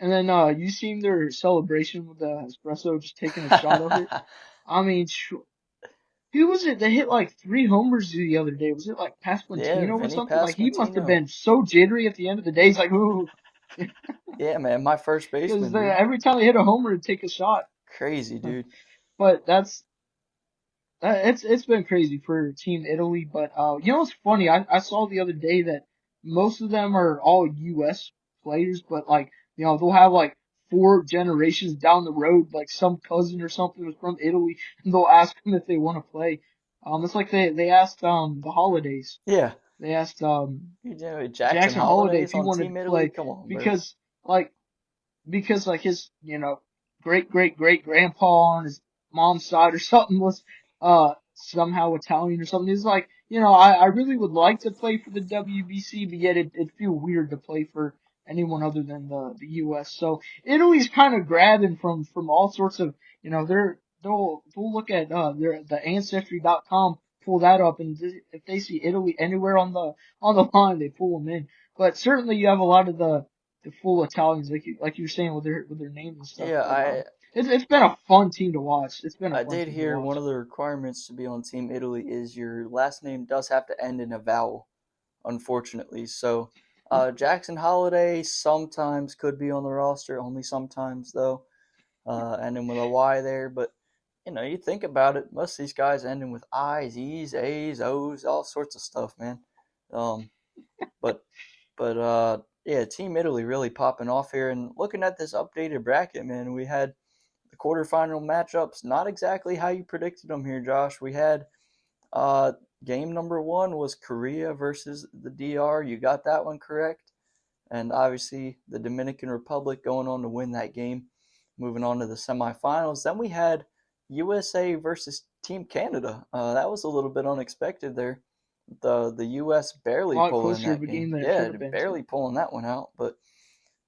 and then you seen their celebration with the espresso, just taking a shot of it. I mean, who was it that hit like 3 homers the other day? Was it like Yeah, Pasquantino or Vinny something? Like he must have Pasquantino. been so jittery at the end of the day. He's like, ooh, Yeah, man, my first because baseman, dude. every time they hit a homer, it'd take a shot. Crazy, dude. But it's been crazy for Team Italy. But what's funny? I saw the other day that most of them are all U.S. players, but like they'll have like 4 generations down the road, like some cousin or something was from Italy, and they'll ask them if they want to play. It's like they asked the Holidays. Yeah. They asked Jackson Jackson Holiday if Holidays he on wanted Team to Italy? play Come on, bro. because like his great great great grandpa on his mom's side or something was somehow Italian or something. He's like, I really would like to play for the WBC, but yet it'd feel weird to play for anyone other than the US. So Italy's kind of grabbing from all sorts of, they'll look at the ancestry.com, pull that up, and if they see Italy anywhere on the line, they pull them in. But certainly you have a lot of the full Italians, like you were saying with their names and stuff. Yeah, But it's been a fun team to watch. It's been a I fun did team to hear one watch. of the requirements to be on Team Italy is your last name does have to end in a vowel, unfortunately. So, Jackson Holiday sometimes could be on the roster, only sometimes though, ending with a Y there. But you think about it, most of these guys ending with I's, E's, A's, O's, all sorts of stuff, man. Um, but yeah, Team Italy really popping off here. And looking at this updated bracket, man, we had the quarterfinal matchups, not exactly how you predicted them here, Josh. We had uh, game number one was Korea versus the DR. You got that one correct. And obviously, the Dominican Republic going on to win that game, moving on to the semifinals. Then we had USA versus Team Canada. That was a little bit unexpected there. The US A barely lot pulling closer of that a game. game than it Yeah, should have been too. barely pulling that one out. But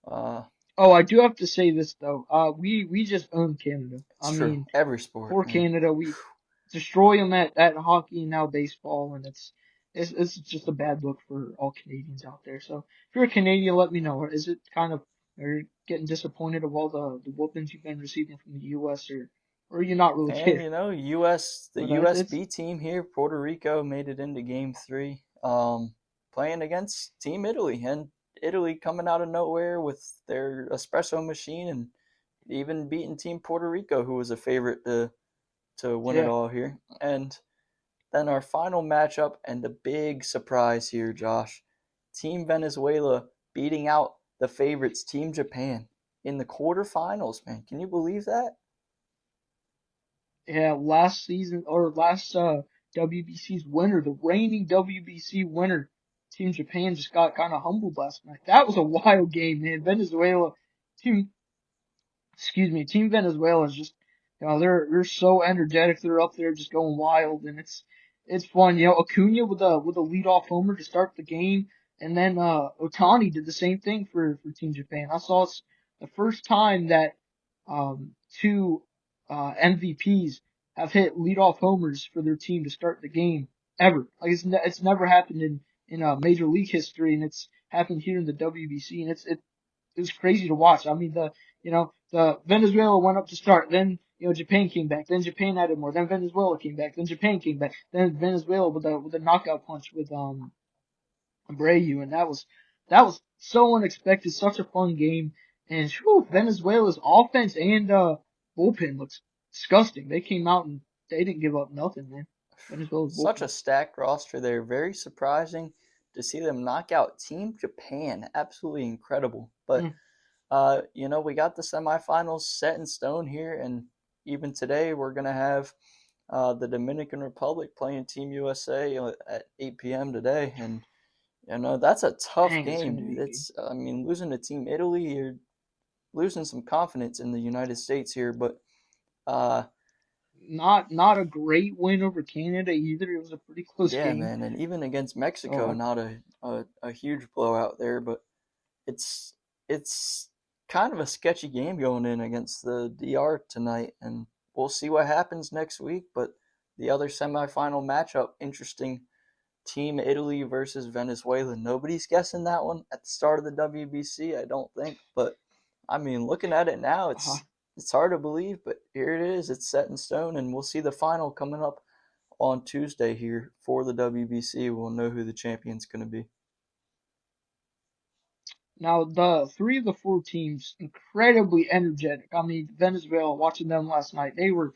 uh, Oh, I do have to say this though. We just own Canada. it's I true. mean, Every sport, poor man. Canada. We destroy them at hockey and now baseball, and it's just a bad look for all Canadians out there. So if you're a Canadian, let me know. Is it kind of are you getting disappointed of all the whoopings you've been receiving from the U.S. or you not really And care? The But it's USB team here, Puerto Rico, made it into Game 3, playing against Team Italy, and Italy coming out of nowhere with their espresso machine, and even beating Team Puerto Rico, who was a favorite to win it yeah. all here. And then our final matchup, and the big surprise here, Josh, Team Venezuela beating out the favorites, Team Japan, in the quarterfinals. Man, can you believe that? Yeah, last season or last WBC's winner, the reigning WBC winner, Team Japan just got kind of humbled last night. That was a wild game, man. Venezuela, team, excuse me, Team Venezuela is just, they're so energetic. They're up there just going wild, and it's fun. Acuna with a leadoff homer to start the game, and then Otani did the same thing for Team Japan. I saw it's the first time that two MVPs have hit leadoff homers for their team to start the game ever. Like it's never happened in Major League history, and it's happened here in the WBC, and it was crazy to watch. I mean, the Venezuela went up to start, then, Japan came back, then Japan added more, then Venezuela came back, then Japan came back, then Venezuela with a knockout punch with, Abreu, and that was so unexpected, such a fun game, and whew, Venezuela's offense and, bullpen looks disgusting. They came out and they didn't give up nothing, man. Venezuela's Such bullpen. a stacked roster there. Very surprising to see them knock out Team Japan. Absolutely incredible. But Mm. we got the semifinals set in stone here, and even today we're gonna have the Dominican Republic playing Team USA at 8 p.m. today, and You know, that's a tough Dang, it's game, gonna dude. be a game. It's, I mean, losing to Team Italy, you're losing some confidence in the United States here, but uh, Not a great win over Canada either. It was a pretty close yeah, game. man, and even against So Mexico, not a huge blowout there, but it's it's kind of a sketchy game going in against the DR tonight, and we'll see what happens next week. But the other semifinal matchup, interesting. Team Italy versus Venezuela. Nobody's guessing that one at the start of the WBC, I don't think. But I mean, looking at it now, uh, it's hard to believe, but here it is. It's set in stone, and we'll see the final coming up on Tuesday here for the WBC. We'll know who the champion's going to be. now the three of the four teams incredibly energetic. I mean, Venezuela, watching them last night, they were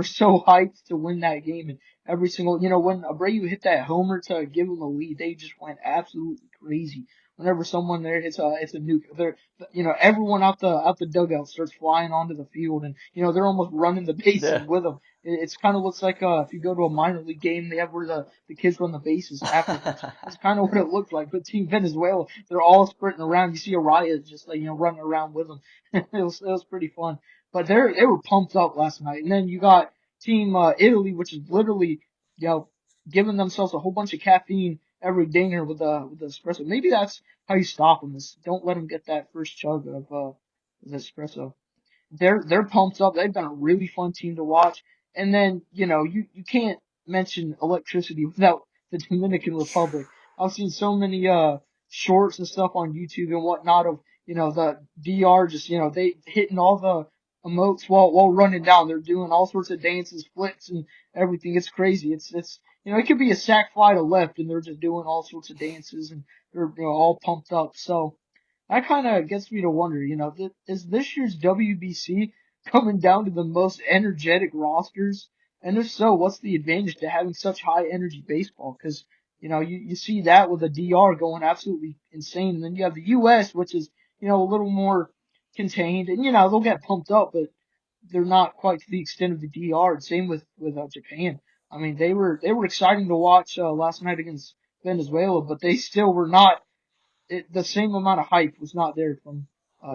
so hyped to win that game, and every single when Abreu hit that homer to give them the lead, they just went absolutely crazy. Whenever someone there hits a nuke, everyone out the dugout starts flying onto the field, and they're almost running the bases Yeah. with them. It's kind of looks like if you go to a minor league game, they have where the kids run the bases afterwards. That's kind of what it looked like. But Team Venezuela, they're all sprinting around. You see Araya just like running around with them. It was pretty fun. But they were pumped up last night. And then you got Team Italy, which is literally you know giving themselves a whole bunch of caffeine every dinger with the espresso. Maybe that's how you stop them. Is don't let them get that first chug of the espresso. They're pumped up. They've been a really fun team to watch. And then, you can't mention electricity without the Dominican Republic. I've seen so many shorts and stuff on YouTube and whatnot of, the DR just, they hitting all the emotes while running down. They're doing all sorts of dances, flips and everything. It's crazy. It's it could be a sack fly to left and they're just doing all sorts of dances and they're all pumped up. So that kind of gets me to wonder, is this year's WBC coming down to the most energetic rosters? And if so, what's the advantage to having such high energy baseball? Because, you see that with the DR going absolutely insane. And then you have the US, which is, a little more contained. And, they'll get pumped up, but they're not quite to the extent of the DR. And same with Japan. I mean, they were exciting to watch last night against Venezuela, but they still were not the same amount of hype was not there from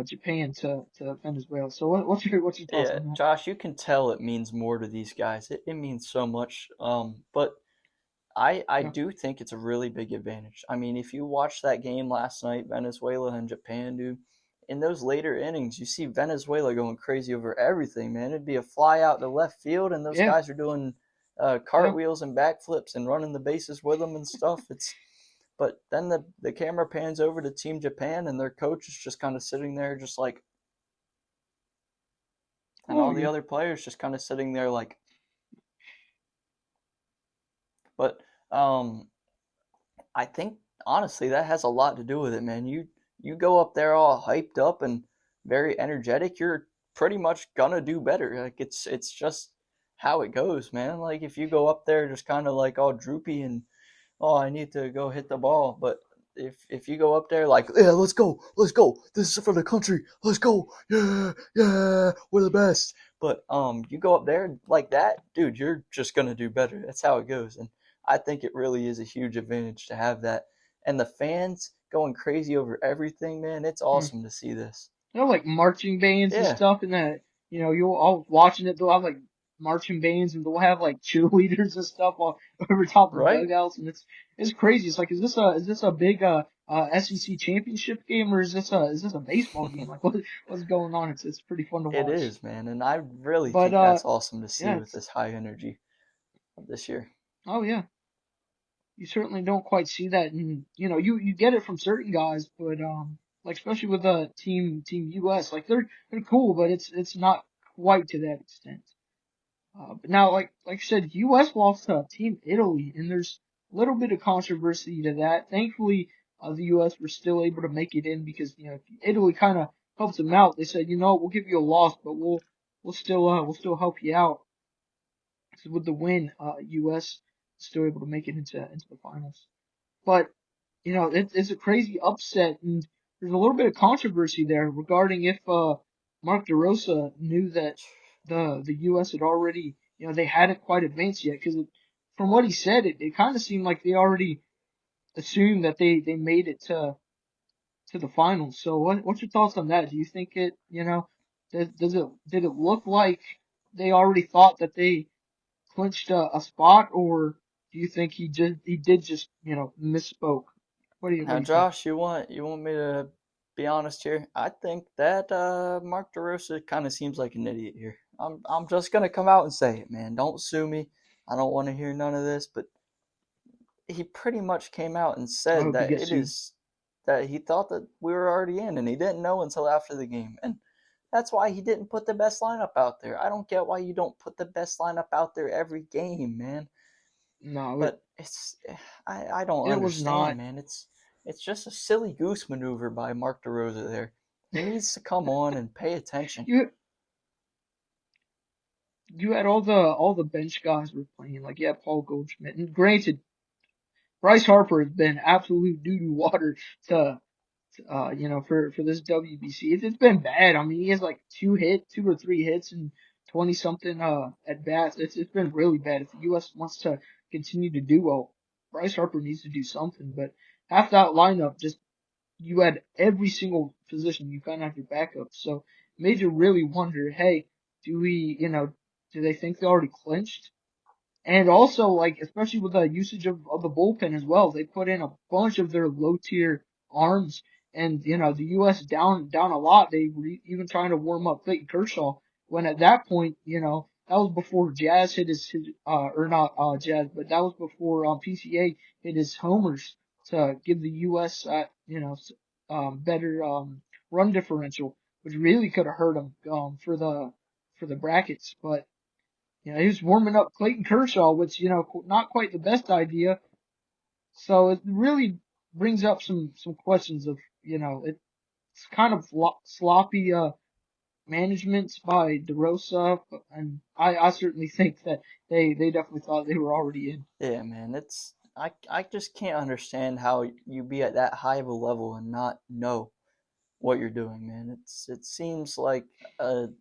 Japan to Venezuela. So what's your thoughts Yeah, on that? Josh, you can tell it means more to these guys. It means so much. But I Yeah, do think it's a really big advantage. I mean, if you watch that game last night, Venezuela and Japan, dude, in those later innings, you see Venezuela going crazy over everything, man. It'd be a fly out to left field, and those yeah, guys are doing yeah. cartwheels and backflips and running the bases with them and stuff. But then the camera pans over to Team Japan, and their coach is just kind of sitting there, just like, and Oh all the yeah. other players just kind of sitting there like, but um, I think honestly that has a lot to do with it, man. You go up there all hyped up and very energetic, you're pretty much gonna do better. Like it's just how it goes, man. Like if you go up there just kind of like all droopy and oh I need to go hit the ball, but if you go up there like yeah let's go this is for the country let's go yeah we're the best, but you go up there like that, dude, you're just gonna do better. That's how it goes, and I think it really is a huge advantage to have that. And the fans going crazy over everything, man, it's Hmm. awesome to see this. Like marching bands and Yeah, stuff, and that you'll all watching it. They'll have like marching bands, and they'll have like cheerleaders and stuff all over top of the right? dugouts, and it's crazy. It's like, is this a big SEC championship game, or is this a baseball game? Like what's going on? It's pretty fun to It watch. is, man, and I really But think that's awesome to see yeah, with this high energy of this year. oh yeah. You certainly don't quite see that, and you get it from certain guys, but like especially with the team US, like they're cool, but it's not quite to that extent. But now, like I said, US lost to Team Italy, and there's a little bit of controversy to that. Thankfully, the US were still able to make it in because Italy kind of helped them out. They said, we'll give you a loss, but we'll still help you out. So with the win, US still able to make it into the finals. But it's a crazy upset, and there's a little bit of controversy there regarding if Mark DeRosa knew that the U.S. had already, they hadn't quite advanced yet, because from what he said, it kind of seemed like they already assume that they made it to the finals. So what's your thoughts on that? Do you think it, did it look like they already thought that they clinched a spot, or do you think he did just, misspoke? What Now, do you think? Josh, you want me to be honest here? I think that Mark DeRosa kind of seems like an idiot here. I'm just gonna come out and say it, man. Don't sue me. I don't want to hear none of this, but he pretty much came out and I said hope he that gets it sued. is that he thought that we were already in, and he didn't know until after the game, and that's why he didn't put the best lineup out there. I don't get why you don't put the best lineup out there every game, man. No, But it's I don't it was understand, not. man. It's just a silly goose maneuver by Mark DeRosa there. He needs to come on and pay attention. You you had all the bench guys were playing. Like, you had Paul Goldschmidt, and granted, Bryce Harper has been absolute doo doo water to for this WBC. It's been bad. I mean, he has like 2 or 3 hits and 20 something at bats. It's been really bad. If the U.S. wants to continue to do well, Bryce Harper needs to do something. But half that lineup, just you had every single position. You kind of have your backup. So it made you really wonder, hey, do we, do they think they already clinched? And also, like, especially with the usage of the bullpen as well, they put in a bunch of their low tier arms, and the U.S. down a lot. They were even trying to warm up Clayton Kershaw. When at that point, that was before Jazz hit his or not Jazz, but that was before PCA hit his homers to give the U.S. Better run differential, which really could have hurt them for the brackets, but. He was warming up Clayton Kershaw, which, not quite the best idea. So it really brings up some questions of, it's kind of sloppy, management by DeRosa. And I certainly think that they definitely thought they were already in. Yeah, man. I just can't understand how you be at that high of a level and not know what you're doing, man. It seems like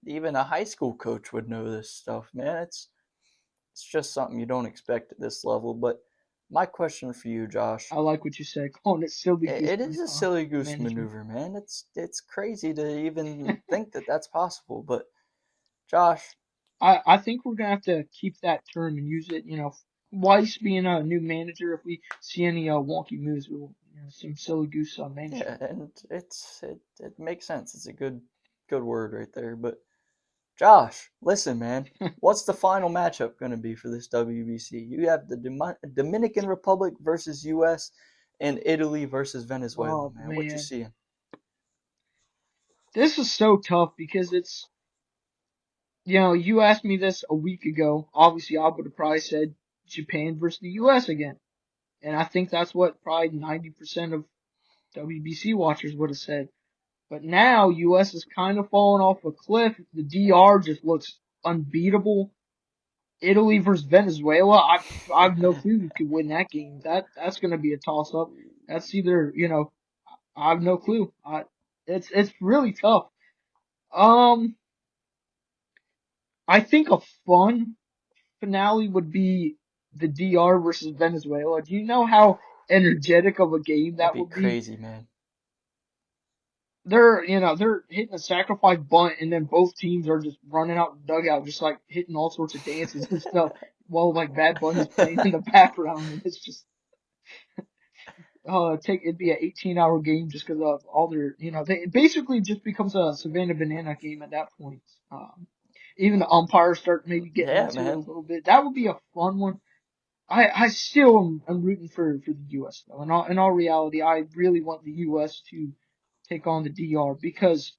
even a high school coach would know this stuff, man. It's just something you don't expect at this level. But my question for you, Josh, I like what you said, calling it silly goose it is a silly goose management. maneuver, man. It's crazy to even think that that's possible. But Josh, I think we're gonna have to keep that term and use it, Weiss being a new manager, if we see any wonky moves, we'll, some silly goose yeah, management. and it makes sense. It's a good word right there. But Josh, listen, man. What's the final matchup going to be for this WBC? You have the Dominican Republic versus U.S. and Italy versus Venezuela, Oh man. What you man, seeing? this is so tough because it's, you asked me this a week ago. Obviously, I would have probably said Japan versus the U.S. again. And I think that's what probably 90% of WBC watchers would have said. But now, U.S. is kind of falling off a cliff. The DR just looks unbeatable. Italy versus Venezuela, I have no clue who could win that game. That's going to be a toss up. That's either, I have no clue. It's really tough. Um, I think a fun finale would be the DR versus Venezuela. Do you know how energetic of a game That'd that be would be? crazy, man. They're hitting a sacrifice bunt, and then both teams are just running out the dugout, just like hitting all sorts of dances and stuff, while like Bad Bunny's playing in the background, and it's just it'd be an 18-hour game just because of all their, it basically just becomes a Savannah Banana game at that point. Even the umpires start maybe getting Yeah, into it a man. little bit. That would be a fun one. I still am rooting for the U.S. though. In all reality, I really want the U.S. to take on the DR because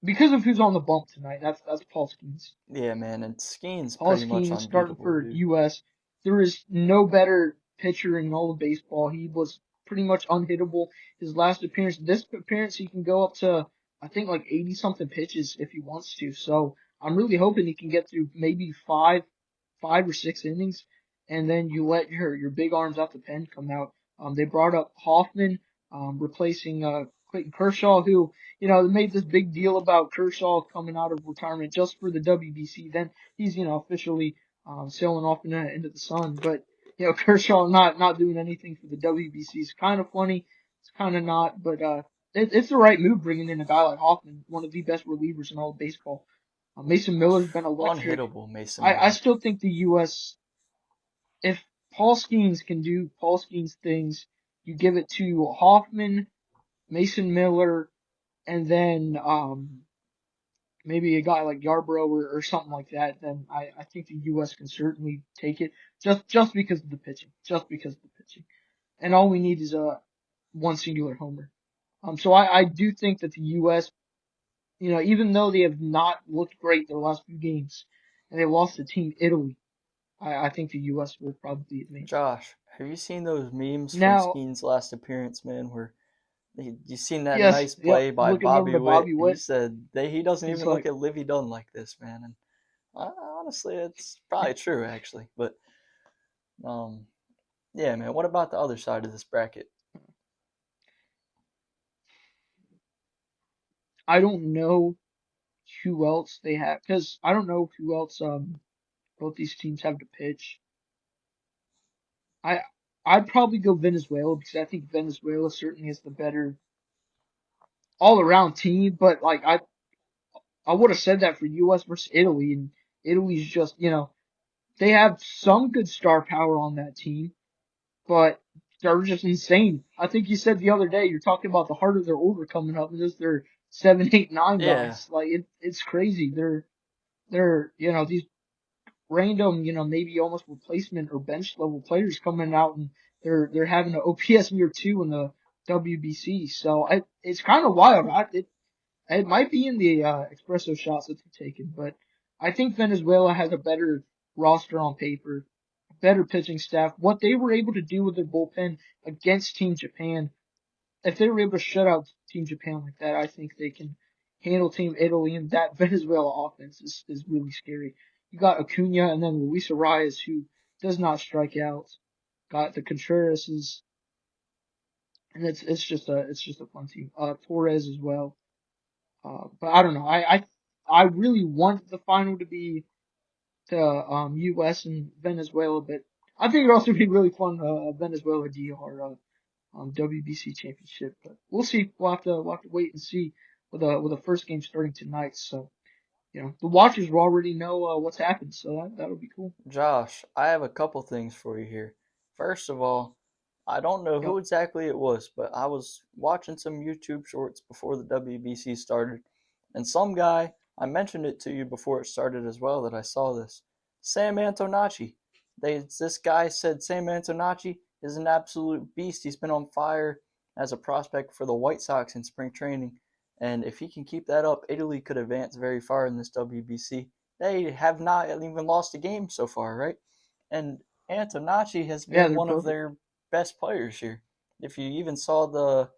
of who's on the bump tonight. That's Paul Skeens. Yeah, man. And skiing's Paul pretty much Skeens starting unbeatable, for dude. U.S. There is no better pitcher in all of baseball. He was pretty much unhittable. His last appearance, this appearance, he can go up to I think like 80 something pitches if he wants to. So I'm really hoping he can get through maybe five or six innings, and then you let your big arms off the pen come out. They brought up Hoffman, replacing Clayton Kershaw, who they made this big deal about Kershaw coming out of retirement just for the WBC. Then he's officially sailing off into the sun. But Kershaw not doing anything for the WBC is kind of funny. It's kind of not, but it's the right move bringing in a guy like Hoffman, one of the best relievers in all of baseball. Mason Miller's been electric. Unhittable Mason I Miller. still think the U.S. if Paul Skeens can do Paul Skeens things, you give it to Hoffman, Mason Miller, and then maybe a guy like Yarbrough or something like that, then I think the U.S. can certainly take it just because of the pitching, just because of the pitching. And all we need is one singular homer. So I do think that the U.S., even though they have not looked great their last few games, and they lost to Team Italy, I think the U.S. will probably advance. Josh, have you seen those memes from Now, Skeen's last appearance, man, where you seen that yes, nice yep, play by looking over Bobby to Witt? Bobby He Witt, said he doesn't he's even look like, at Livy Dunn like this, man. And honestly, it's probably true, actually. But um, yeah, man. What about the other side of this bracket? I don't know who else they have, because I don't know who else both these teams have to pitch. I I'd probably go Venezuela because I think Venezuela certainly is the better all around team, but like I would have said that for US versus Italy, and Italy's just, they have some good star power on that team, but they're just insane. I think you said the other day you're talking about the heart of their order coming up, and just their 7, 8, 9 Yeah, guys. Like it's crazy. They're these random, maybe almost replacement or bench level players coming out, and they're having an OPS near 2 in the WBC. So it's kind of wild. It might be in the espresso shots that they're taking, but I think Venezuela has a better roster on paper, better pitching staff. What they were able to do with their bullpen against Team Japan, if they were able to shut out Team Japan like that, I think they can handle Team Italy, and that Venezuela offense is really scary. You got Acuna and then Luis Arias, who does not strike out. Got the Contreras, and it's just a fun team. Torres as well. But I don't know. I really want the final to be to U.S. and Venezuela, but I think it'd also be really fun Venezuela DR WBC championship. But we'll see. We'll have to wait and see with the first game starting tonight. So the watchers will already know what's happened. So that'll be cool. Josh, I have a couple things for you here. First of all, I don't know Yep. who exactly it was, but I was watching some YouTube shorts before the WBC started, and some guy, I mentioned it to you before it started as well that I saw this. Sam Antonacci. This guy said Sam Antonacci is an absolute beast. He's been on fire as a prospect for the White Sox in spring training, and if he can keep that up, Italy could advance very far in this WBC. They have not even lost a game so far, right? And Antonacci has Yeah, been they're one of perfect. their best players here. If you even saw the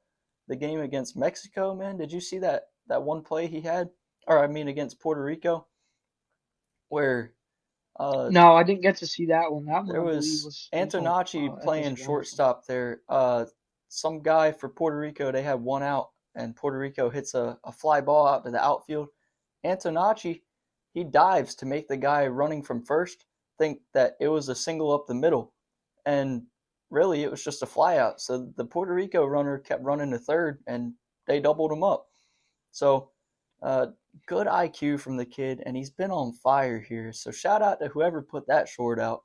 game against Mexico, man, did you see that one play he had? Or I mean against Puerto Rico, where uh, No, I didn't get to see that one. That one there I believe was was on Antonacci playing FS1 or something. shortstop there. Some guy for Puerto Rico, they had one out, and Puerto Rico hits a fly ball out to the outfield. Antonacci, he dives to make the guy running from first think that it was a single up the middle. And really, it was just a flyout. So the Puerto Rico runner kept running to third, and they doubled him up. So, uh, good IQ from the kid, and he's been on fire here. So shout out to whoever put that short out.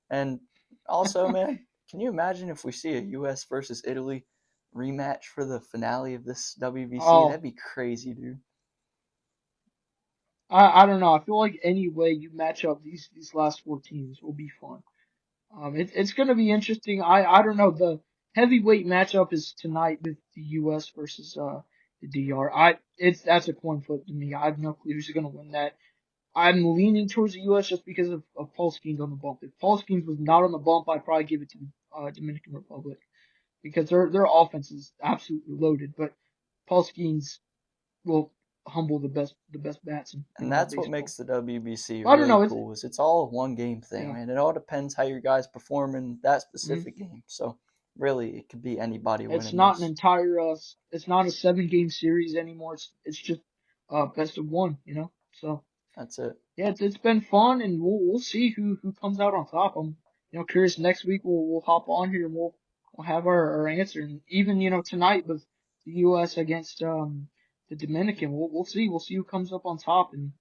And also, man, can you imagine if we see a U.S. versus Italy rematch for the finale of this WBC? Oh, That'd be crazy, dude. I don't know. I feel like any way you match up these last 4 teams will be fun. It's going to be interesting. I don't know. The heavyweight matchup is tonight with the U.S. versus the DR. That's a coin flip to me. I have no clue who's going to win that. I'm leaning towards the U.S. just because of Paul Skeens on the bump. If Paul Skeens was not on the bump, I'd probably give it to Dominican Republic because their offense is absolutely loaded. But Paul Skeens will humble the best bats in And all that's what baseball. makes the WBC But I don't really know. cool is it's all a one game thing, Yeah. man. It all depends how your guys perform in that Mhm. specific game. So really, it could be anybody It's winning not an this. entire it's not a 7 game series anymore. It's just best of one, So That's it. yeah, it's been fun, and we'll see who comes out on top. curious. Next week we'll hop on here and we'll have our answer. And even tonight with the U.S. against the Dominican, we'll see who comes up on top. And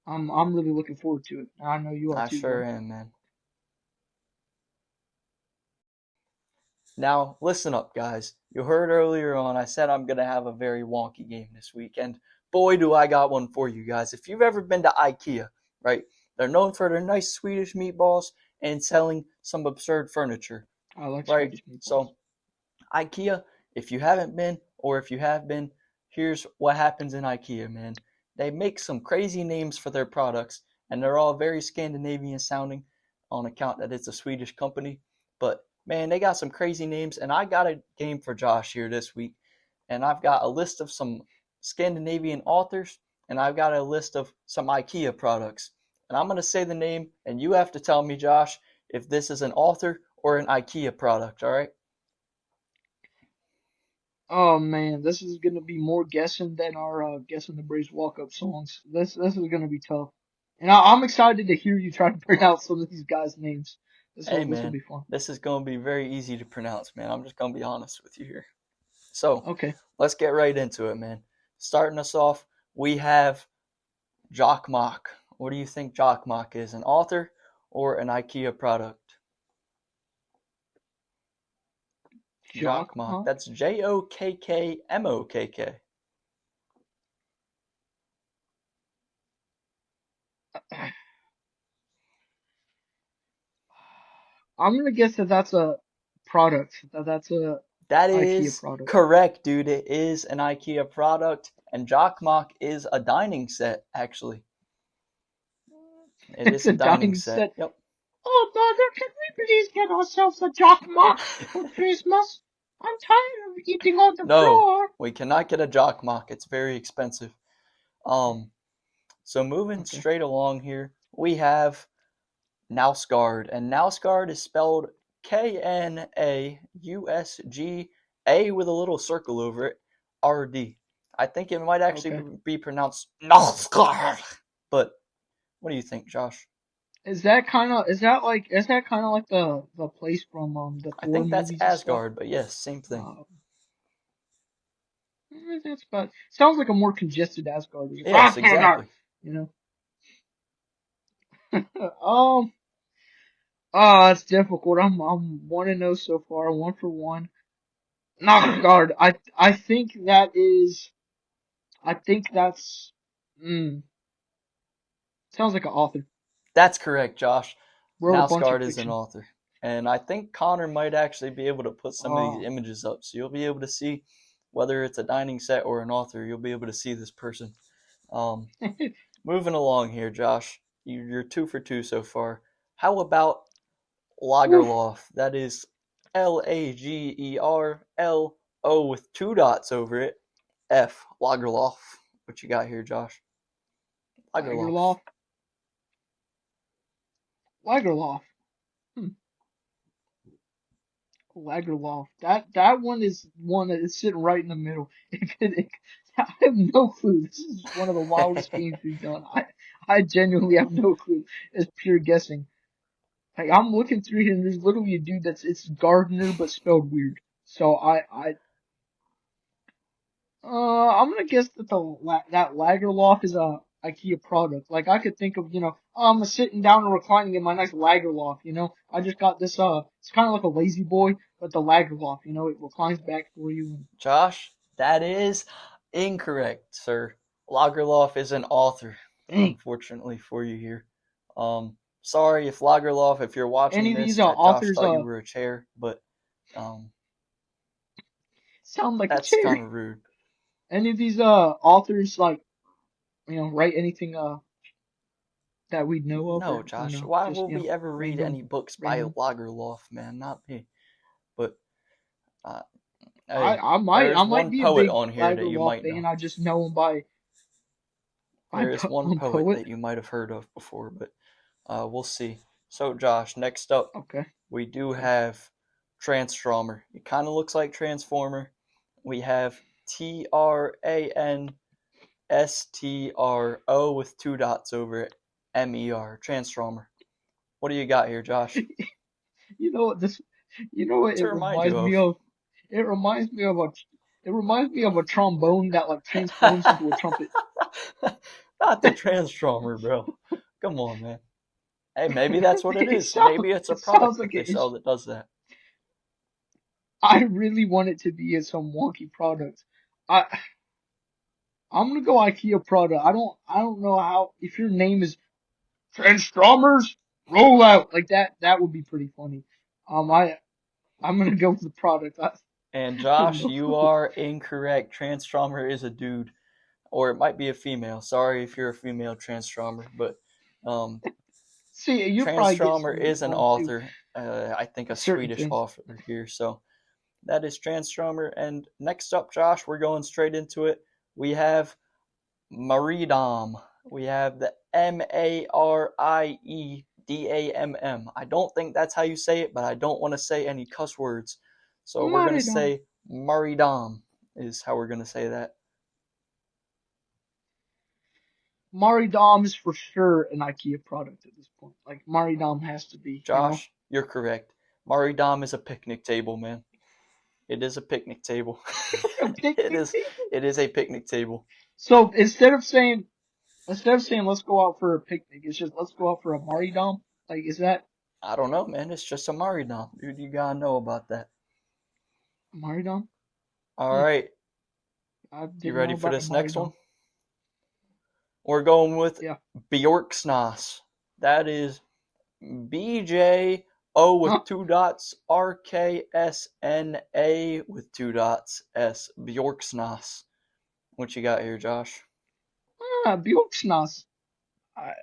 I'm really looking forward to it. I know you are I too, sure bro. am, man. Now, listen up, guys. You heard earlier on I said I'm going to have a very wonky game this week, and boy, do I got one for you guys. If you've ever been to IKEA, right, they're known for their nice Swedish meatballs and selling some absurd furniture, I like right? Swedish meatballs. So, IKEA, if you haven't been, or if you have been, here's what happens in IKEA, man. They make some crazy names for their products, and they're all very Scandinavian sounding on account that it's a Swedish company. But man, they got some crazy names, and I got a game for Josh here this week, and I've got a list of some Scandinavian authors, and I've got a list of some IKEA products. And I'm going to say the name, and you have to tell me, Josh, if this is an author or an IKEA product, all right? Oh man, this is gonna be more guessing than our guessing the Braves walk up songs. This is gonna be tough, and I'm excited to hear you try to pronounce some of these guys' names. Hey, This will man, be fun. this is going to be very easy to pronounce, man. I'm just going to be honest with you here. So, Okay, let's get right into it, man. Starting us off, we have Jock Mock. What do you think Jock Mock is? An author or an IKEA product? Jock Jock Mock. Mock. That's Jokkmookk. I'm gonna guess that that's a product. That's a That IKEA is product. correct, dude. It is an IKEA product, and Jock Mock is a dining set, actually. It It's is a a dining dining set. set. Yep. Oh, Mother, can we please get ourselves a Jock Mock for Christmas? I'm tired of eating on the No, floor. we cannot get a Jock Mock. It's very expensive. So moving Okay. straight along here, we have Nausgard, and Nausgard is spelled Knausga, with a little circle over it, RD. I think it might actually Okay. be pronounced Nausgard, but what do you think, Josh? Is that kind of like the place from the I Thor think that's movies and stuff? Asgard, but yes, same thing. Uh, that's about sounds like a more congested Asgard. Yes, exactly. You know. Um. Oh, it's difficult. I'm 1-0 so far, 1 for 1. Guard. I think that is. I think that's. Mm, sounds like an author. That's correct, Josh. Wrote a bunch of Nausgard is an fiction. author. And I think Connor might actually be able to put some of these Oh. images up. So you'll be able to see whether it's a dining set or an author. You'll be able to see this person. Um, moving along here, Josh. You're 2 for 2 so far. How about Woof. Lagerlof? That is Lagerlo with 2 dots over it. F. Lagerlof. What you got here, Josh? Lagerlof. Lagerlof. Lagerlof. Hmm. Lagerlof. That one is one that is sitting right in the middle. I have no clue. This is one of the wildest games we've done. I genuinely have no clue. It's pure guessing. Like I'm looking through here and there's literally a dude it's Gardner but spelled weird. So I'm gonna guess that that Lagerlof is a IKEA product. Like I could think of, I'm sitting down and reclining in my nice Lagerlof, I just got this it's kind of like a lazy boy, but the Lagerlof, it reclines back for you. Josh, that is incorrect, sir. Lagerlof is an author, Dang. unfortunately for you here. Sorry if Lagerlof, if you're watching Any of this, these that Josh authors thought you were a chair, but sound like a that's kind chair. of rude. Any of these authors like, write anything that we'd know of No, or Josh, no? why Just, will we ever read random any books by random. Lagerlof, man? Not me. But uh, I hey, I might there I is might one be a poet big on here that you Lagerlof might fan. know. I just know him by There is one one poet poet. that you might have heard of before, but we'll see. So, Josh, next up, Okay. we do Okay. have Transformer. It kind of looks like Transformer. We have Transtro with 2 dots over it. MER. Transformer. What do you got here, Josh? You know what this? You know what To it remind you reminds me of. of? It reminds me of a. It reminds me of a trombone that like transforms into a trumpet. Not the Transformer, bro. Come on, man. Hey, maybe that's what it It is. sounds. Maybe it's a It sounds product like that they it sell is. that does that. I really want it to be some wonky product. I I'm gonna go IKEA product. I don't know how if your name is Transformers Rollout like that. That would be pretty funny. I'm gonna go with the product. And I don't Josh, know. you are incorrect. Transformer is a dude, or it might be a female. Sorry if you're a female Transformer, but um, See, you're probably getting Transformer some of it is an wrong too. author. I think a Certain Swedish things. author here. So that is Transformer. And next up, Josh, we're going straight into it. We have Maridam. We have the Mariedam. I don't think that's how you say it, but I don't want to say any cuss words. So we're going to Maridon. say Maridam is how we're going to say that. Maridom is for sure an IKEA product at this point. Like Maridom has to be, you know. Josh, you're correct. Maridam is a picnic table, man. It is a picnic table. A it picnic is table. it is a picnic table. So instead of saying let's go out for a picnic, it's just let's go out for a Maridom. Like is that I don't know, man. It's just a Maridam. Dude, you gotta know about that. Maridom? All Hmm. right. I You didn't know ready for about the this next one? Maridom. We're going with Yeah. Bjorksnas. That is BJO Huh? with two dots, RKSNA with two dots, S. Bjorksnas. What you got here, Josh? Bjorksnas. I,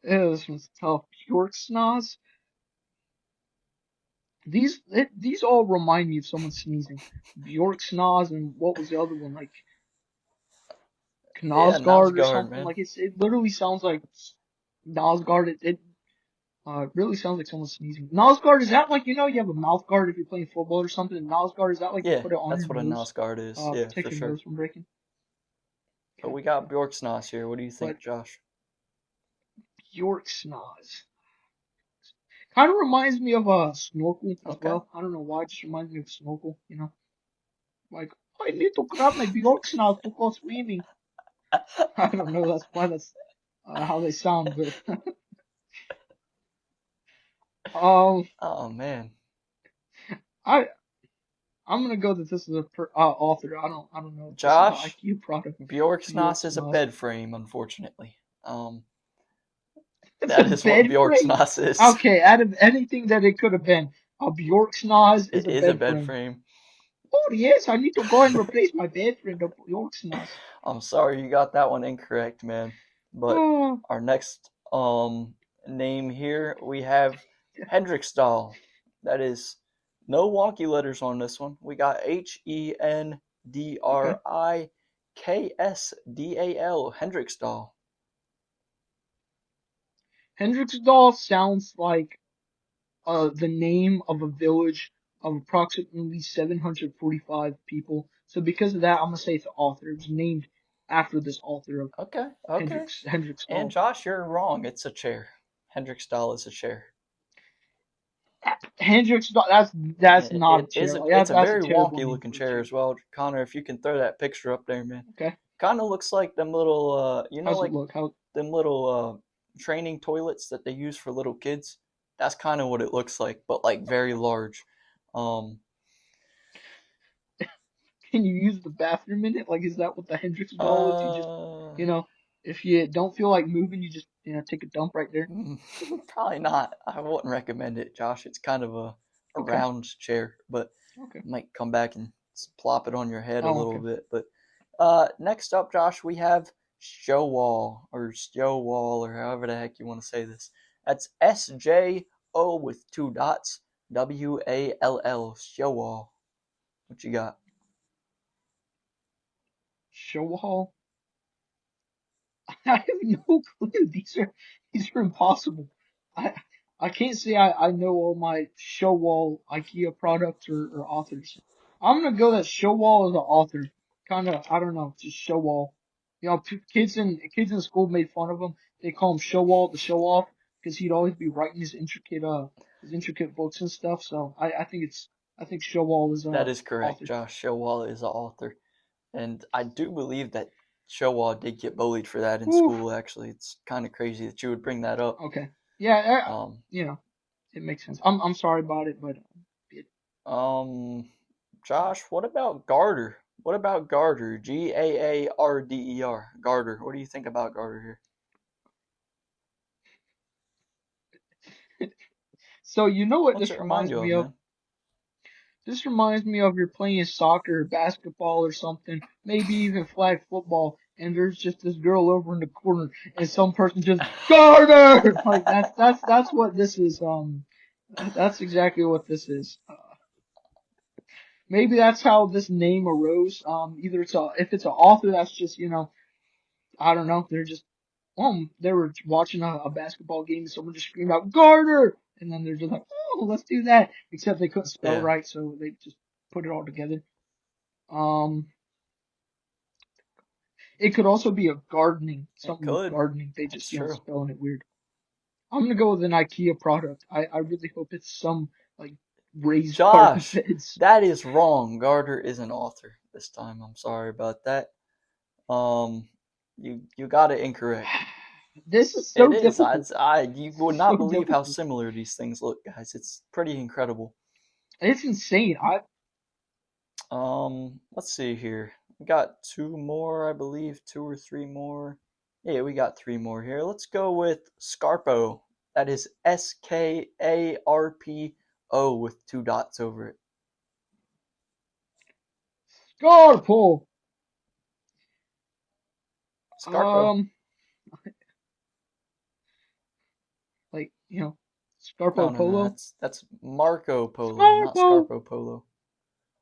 this one's tough. Bjorksnas. These all remind me of someone sneezing. Bjorksnas and what was the other one? Like Yeah, Knausgard or Nosgard, something. man. Like it literally sounds like Nosgard. It really sounds like someone sneezing. Nosgard, is that like, you have a mouth guard if you're playing football or something? And Nosgard, is that like you Yeah, put it on that's your what a nose, Nosgard is. Yeah, protect for your sure. nose from breaking? But Okay. we got Bjorksnas here. What do you But think, Josh? Bjork Snoz. Kind of reminds me of a snorkel as Okay. well. I don't know why, it just reminds me of snorkel. Like, I need to grab my Bjork Snoz to go swimming. I don't know, that's why that's how they sound, but um, Oh, man. I I'm gonna go that this is a author. I don't know. This is an Josh, IQ product. Bjork Bjorksnas is a Snoz. bed frame, unfortunately. It's a That is what bed frame. Bjorksnas is. Okay, out of anything that it could have been, a Bjork Snoz is It a is a bed bed frame. frame. Oh yes, I need to go and replace my bed frame, the Bjork Snoz. I'm sorry you got that one incorrect, man. But Oh, our next name here we have Hendrickstall. That is no wonky letters on this one. We got okay. Hendriksdal. Hendrickstall. Hendricksdal sounds like the name of a village of approximately 745 people. So because of that, I'm gonna say it's the author. It was named after this author of Okay, okay. And Hendricksdal. Josh, you're wrong. It's a chair. Hendrickstall is a chair. Hendricksdal, that's not a It chair. is a Like it's a that's a very terrible wonky name looking for a chair chair. as well. Connor, if you can throw that picture up there, man. Okay. Kind of looks like them little How's it like look? How them little training toilets that they use for little kids. That's kind of what it looks like, but like very large. Um can you use the bathroom in it? Like, is that what the Hendricksdal is? You just, uh you know, if you don't feel like moving, you just, take a dump right there. Probably not. I wouldn't recommend it, Josh. It's kind of a Okay. round chair, but Okay. you might come back and plop it on your head a Oh, little okay. bit. But next up, Josh, we have Showwall or Stowwall or however the heck you want to say this. That's SJO with two dots, WALL. Showwall. What you got? Show hall. I have no clue. These are impossible. I I can't say I know all my show wall IKEA products or authors. I'm gonna go that show wall is the author. Kind of, I don't know, just show wall. Kids in school made fun of them. They call him show wall to show off because he'd always be writing his intricate books and stuff. So I think Showall is That is correct, author. Josh. Showall is the author. And I do believe that Showall did get bullied for that in Oof. school, actually. It's kind of crazy that you would bring that up. Okay. Yeah. Um, It makes sense. I'm sorry about it, but Josh, what about Garter? What about Garter? Garder. Garter. What do you think about Garter here? so you know what What's it this remind reminds you of, me of? man? This reminds me of you're playing soccer, basketball, or something, maybe even flag football, and there's just this girl over in the corner, and some person just Garter. Like that's what this is. That's exactly what this is. Maybe that's how this name arose. Either if it's an author that's just I don't know, they're just they were watching a basketball game and someone just screamed out Garter, and then they're just like, oh, let's do that. Except they couldn't spell Yeah, right, so they just put it all together. Um, it could also be a gardening, it something with could. gardening. They That's just true. spelling it weird. I'm gonna go with an IKEA product. I really hope it's some like raised garden Josh, beds. that is wrong. Garter is an author this time. I'm sorry about that. Um, you got it incorrect. This is It so is. difficult. You would So not believe how difficult. similar these things look, guys. It's pretty incredible. It's insane. Let's see here. We got two more, I believe, two or three more. Yeah, we got three more here. Let's go with Scarpo. That is Skarpo with two dots over it. Scarpo. Scarpo. Like No, Scarpo no, no. Polo. That's Marco Polo, not Scarpo. Scarpo Polo.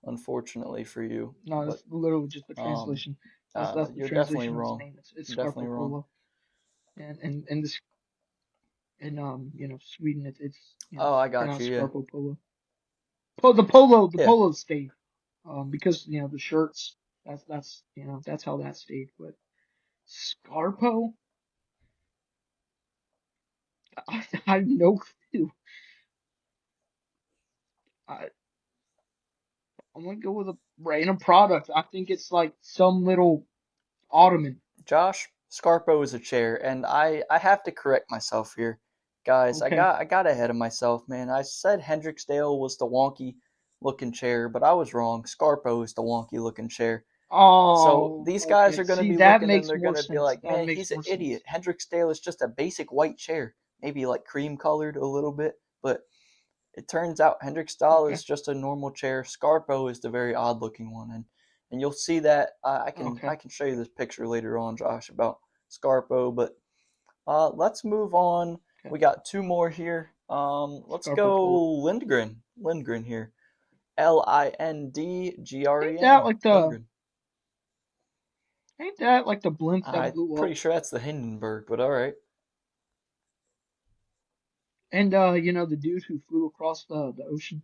Unfortunately for you, No, but that's literally just the um, translation. That's the you're definitely translation of his wrong. name. It's You're definitely Scarpo wrong. Polo. And this in Sweden Oh, I it's got you. pronounced Yeah, Scarpo Polo. The yeah. polo stayed. Because the shirts that's how that stayed. But Scarpo, I have no clue. I I'm gonna go with a random product. I think it's like some little ottoman. Josh, Scarpo is a chair, and I have to correct myself here, guys. Okay. I got ahead of myself, man. I said Hendricksdale was the wonky looking chair, but I was wrong. Scarpo is the wonky looking chair. So Oh, these guys okay. are going to See, be that looking and makes they're more going to be sense. like, That man, makes he's an more sense. idiot. Hendricksdale is just a basic white chair, maybe like cream colored a little bit, but it turns out Hendricksdale Okay. is just a normal chair. Scarpo is the very odd looking one, and you'll see that. Okay. I can show you this picture later on, Josh, about Scarpo. But let's move on. Okay. We got two more here. Let's Scarpo go Polo. Lindgren. Lindgren here. Lindgren. Ain't that like the Lindgren. ain't that like the blimp that I'm blew up? pretty sure that's the Hindenburg, but all right. And the dude who flew across the ocean,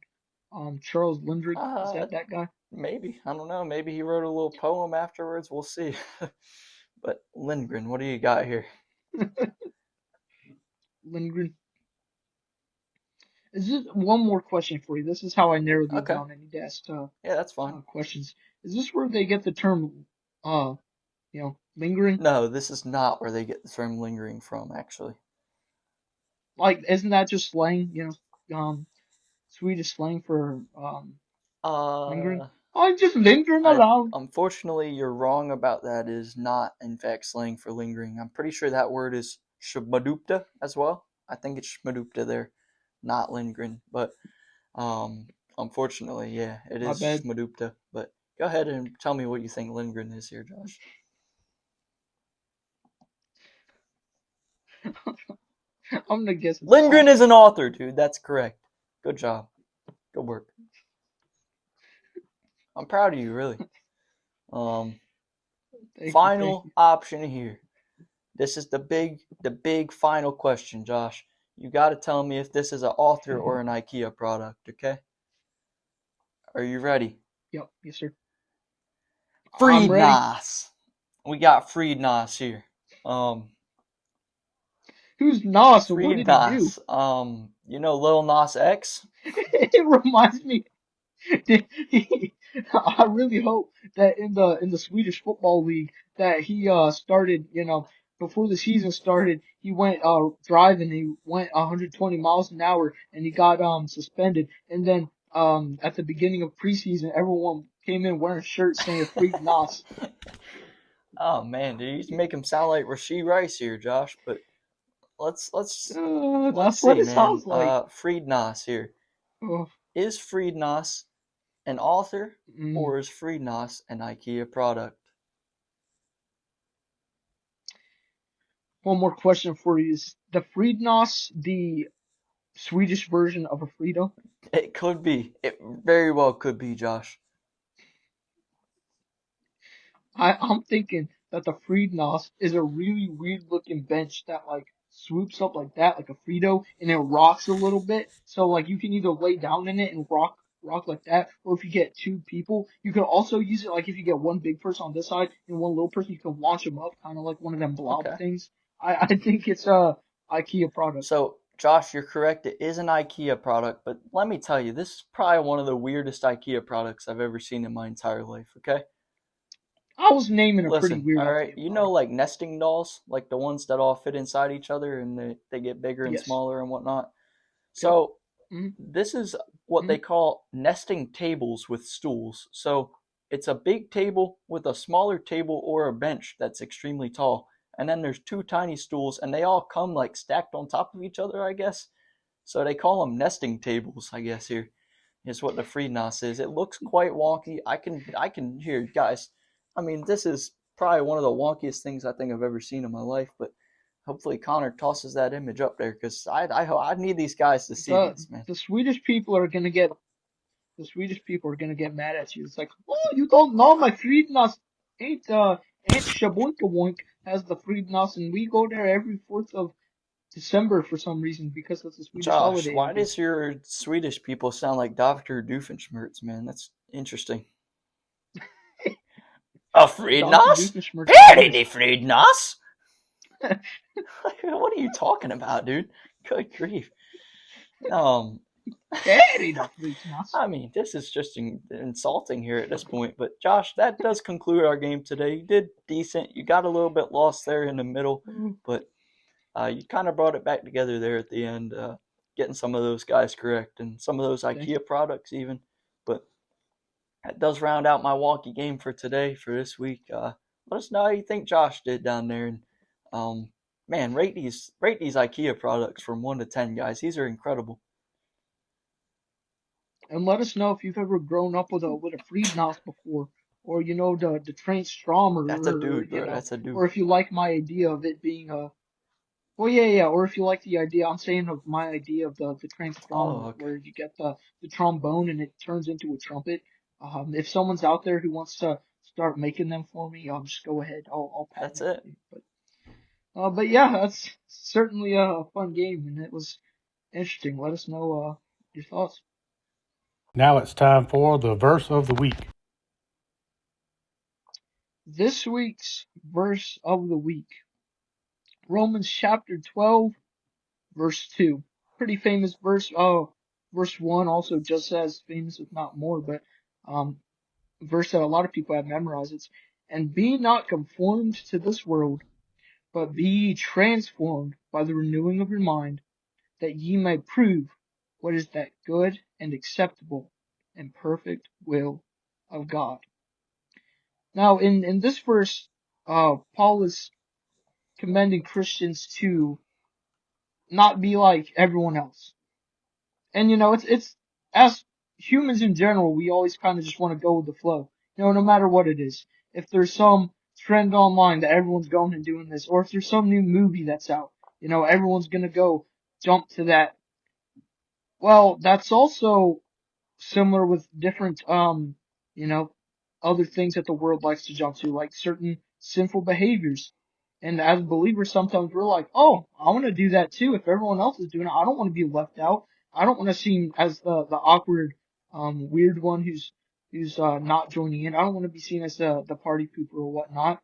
Charles Lindbergh, is Uh, that guy? maybe. I don't know. Maybe he wrote a little poem afterwards. We'll see. But Lindgren, what do you got here? Lindgren. Is this one more question for you? This is how I narrow these Okay. down. I need to ask Yeah, that's fine. questions. Is this where they get the term lingering? No, this is not where they get the term lingering from, actually. Like, isn't that just slang? Swedish slang for lingering. Uh, I'm just lingering I around. unfortunately you're wrong about that. It is not in fact slang for lingering. I'm pretty sure that word is shmadupta as well. I think it's shmadupta there, not lingren. But unfortunately, yeah, it My is bad. shmadupta. But go ahead and tell me what you think lingren is here, Josh. I'm gonna guess it's Lindgren is an author, dude. That's correct. Good job. Good work. I'm proud of you, really. Final you. option here. This is the big final question, Josh. You got to tell me if this is an author or an IKEA product, okay? Are you ready? Yep, yes sir. I'm ready. Friednas. We got Friednas here. Who's Nas and what Freed did he do? Nas. Lil Nas X? It reminds me. I really hope that in the Swedish football league that he started, before the season started, he went driving, he went 120 miles an hour and he got suspended, and then at the beginning of preseason everyone came in wearing shirts saying Freed Nas. Oh man, dude, you make him sound like Rasheed Rice here, Josh. But let's That's what see, it man. sounds like. Freed Nas here. Oh, Is Freed Nas an author mm. or is Freed Nas an IKEA product? One more question for you: is the Freed Nas the Swedish version of a Frito? It could be. It very well could be, Josh. I'm thinking that the Friednos is a really weird looking bench that like swoops up like that, like a Frito, and it rocks a little bit. So like you can either lay down in it and rock like that, or if you get two people, you can also use it like if you get one big person on this side and one little person, you can launch them up, kind of like one of them blob Okay. things. I think it's a IKEA product. So, Josh, you're correct. It is an IKEA product, but let me tell you, this is probably one of the weirdest IKEA products I've ever seen in my entire life, okay? I was naming a pretty Listen, weird all right, IKEA product. like nesting dolls, like the ones that all fit inside each other and they get bigger and Yes. smaller and whatnot. Yep. So, Mm-hmm. this is what Mm-hmm. they call nesting tables with stools. So, it's a big table with a smaller table or a bench that's extremely tall. And then there's two tiny stools, and they all come like stacked on top of each other, I guess. So they call them nesting tables, I guess here is what the FreeNAS is. It looks quite wonky. I can hear guys. I mean, this is probably one of the wonkiest things I think I've ever seen in my life. But hopefully Connor tosses that image up there because I need these guys to see The this, man. the Swedish people are gonna get the Swedish people are gonna get mad at you. It's like, oh, you don't know my Friednas ain't Shaboinkawoink has the Friednas, and we go there every 4th of December for some reason because that's a Swedish Josh, holiday, I why guess. does your Swedish people sound like Dr. Doofenshmirtz, man? That's interesting. A Dr. FreeNAS? Doofenshmirtz is Perry Swedish. the FreeNAS? What are you talking about, dude? Good grief. Um, Very the Friednas. I mean, this is just insulting here at this point. But Josh, that does conclude our game today. You did decent. You got a little bit lost there in the middle, but you kind of brought it back together there at the end, getting some of those guys correct and some of those Thank you. IKEA products even. But that does round out my walkie game for today for this week. Let us know how you think Josh did down there, and um, man, rate these IKEA products from 1 to 10, guys. These are incredible. And let us know if you've ever grown up with a Friednas before, or the train Stromer, That's a or dude, bro. That's a dude. or if you like my idea of it being a Well, yeah, yeah. Or if you like the idea, I'm saying of my idea of the Oh, transformer, okay. where you get the trombone and it turns into a trumpet. If someone's out there who wants to start making them for me, just go ahead. I'll patent That's it it. for you. But yeah, that's certainly a fun game, and it was interesting. Let us know your thoughts. Now it's time for the verse of the week. This week's verse of the week, Romans chapter 12, verse 2. Pretty famous verse. Oh, verse 1 also just as famous, if not more, but um, verse that a lot of people have memorized. It's, and be not conformed to this world, but be ye transformed by the renewing of your mind, that ye may prove what is that good and acceptable and perfect will of God. Now, in this verse, Paul is commending Christians to not be like everyone else. And it's as humans in general, we always kind of just want to go with the flow. No matter what it is. If there's some trend online that everyone's going and doing this, or if there's some new movie that's out, everyone's gonna go jump to that. Well, that's also similar with different, you know, other things that the world likes to jump to, like certain sinful behaviors. And as believers, sometimes we're like, oh, I want to do that too. If everyone else is doing it, I don't want to be left out. I don't want to seem as the awkward, weird one who's not joining in. I don't want to be seen as the party pooper or whatnot.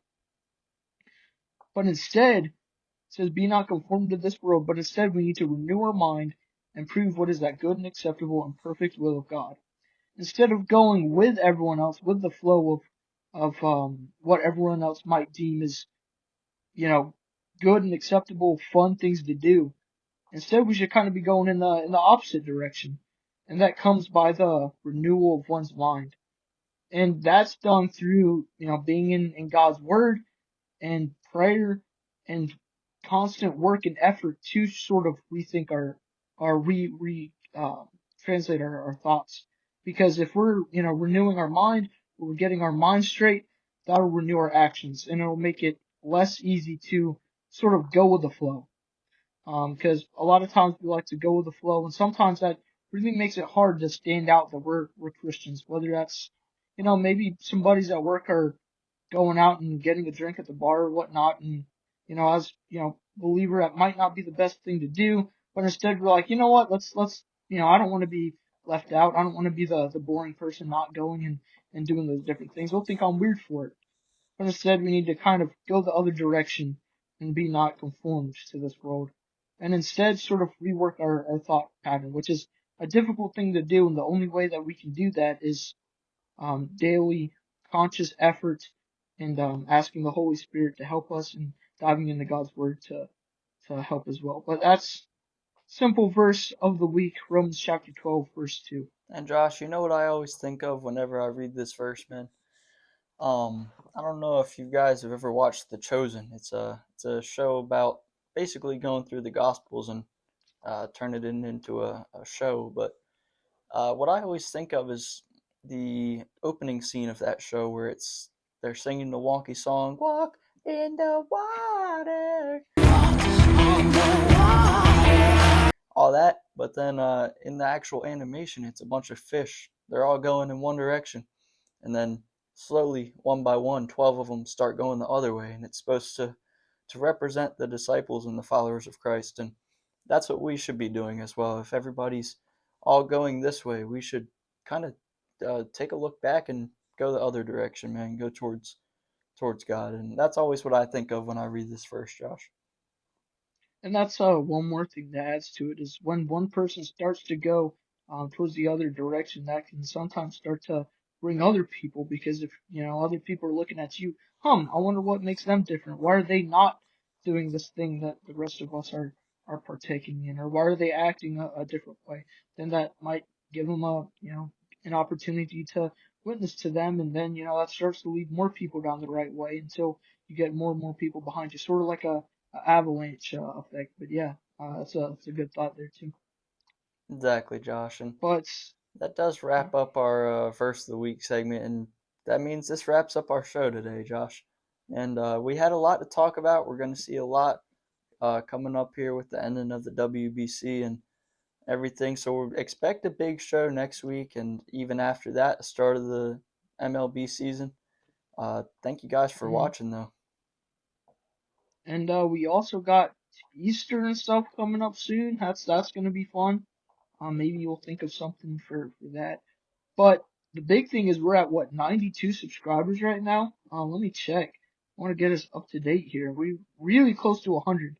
But instead, says, "Be not conformed to this world, but instead we need to renew our mind and prove what is that good and acceptable and perfect will of God." Instead of going with everyone else, with the flow of what everyone else might deem as, good and acceptable, fun things to do. Instead, we should kind of be going in the opposite direction, and that comes by the renewal of one's mind, and that's done through being in God's Word and prayer and constant work and effort to sort of rethink our translate our thoughts. Because if we're renewing our mind, we're getting our mind straight, that'll renew our actions, and it'll make it less easy to sort of go with the flow. Because a lot of times we like to go with the flow, and sometimes that really makes it hard to stand out that we're Christians. Whether that's, maybe some buddies at work are going out and getting a drink at the bar or whatnot, and as believer, that might not be the best thing to do. But instead, we're like, you know what? Let's I don't want to be left out. I don't want to be the boring person not going and doing those different things. They'll think I'm weird for it. But instead, we need to kind of go the other direction and be not conformed to this world. And instead, sort of rework our thought pattern, which is a difficult thing to do. And the only way that we can do that is daily conscious effort and asking the Holy Spirit to help us and diving into God's Word to help as well. But that's simple verse of the week, Romans chapter 12, verse 2. And Josh, you know what I always think of whenever I read this verse, man? I don't know if you guys have ever watched The Chosen. It's a show about basically going through the Gospels and turn it into a show. But what I always think of is the opening scene of that show where they're singing the wonky song, "Walk in the water," all that. But then in the actual animation, it's a bunch of fish. They're all going in one direction, and then slowly, one by one, 12 of them start going the other way, and it's supposed to represent the disciples and the followers of Christ. And that's what we should be doing as well. If everybody's all going this way, we should kind of take a look back and go the other direction, man. Go towards God, and that's always what I think of when I read this verse, Josh. And that's one more thing that adds to it is when one person starts to go towards the other direction, that can sometimes start to bring other people because if other people are looking at you, I wonder what makes them different. Why are they not doing this thing that the rest of us are partaking in, or why are they acting a different way? Then that might give them an opportunity to witness to them, and then that starts to lead more people down the right way until you get more and more people behind you, sort of like a avalanche effect. But yeah, that's a good thought there too. Exactly, Josh. And But that does yeah, wrap up our verse of the week segment, and that means this wraps up our show today, Josh. And we had a lot to talk about. We're going to see a lot coming up here with the ending of the WBC and everything. So we expect a big show next week, and even after that, the start of the MLB season. Thank you guys for mhm. watching, though. And we also got Easter and stuff coming up soon. That's gonna be fun. Maybe we'll think of something for that. But the big thing is we're at what 92 subscribers right now. Let me check. I want to get us up to date here. We're really close to 100.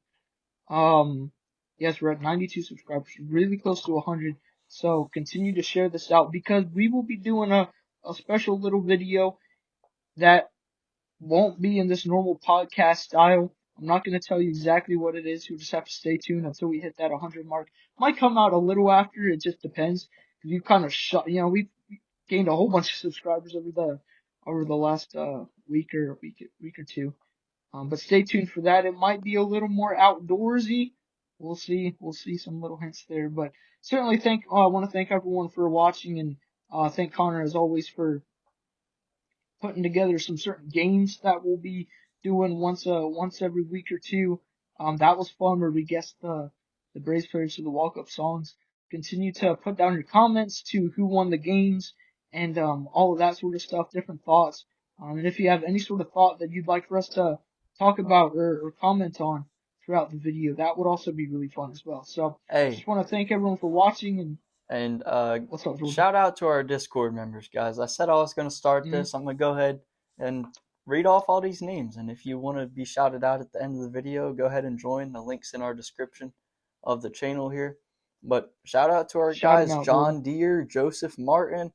Yes, we're at 92 subscribers, really close to 100. So continue to share this out because we will be doing a special little video that won't be in this normal podcast style. I'm not going to tell you exactly what it is. You'll just have to stay tuned until we hit that 100 mark. Might come out a little after. It just depends. Cause you kind of we've gained a whole bunch of subscribers over the last week or two. But stay tuned for that. It might be a little more outdoorsy. We'll see. We'll see some little hints there. But certainly I want to thank everyone for watching and thank Connor as always for putting together some certain games that we'll be doing once every week or two. That was fun where we guessed the Braves players to the walk-up songs. Continue to put down your comments to who won the games and all of that sort of stuff, different thoughts. And if you have any sort of thought that you'd like for us to talk about or comment on throughout the video, that would also be really fun as well. So Hey, just want to thank everyone for watching and and what's up, Jordan? shout out to our Discord members, guys. I said I was going to start Mm-hmm. this. I'm going to go ahead and read off all these names. And if you want to be shouted out at the end of the video, go ahead and join. The link's in our description of the channel here. But shout out to our guys, out, John Didier, Joseph Martin.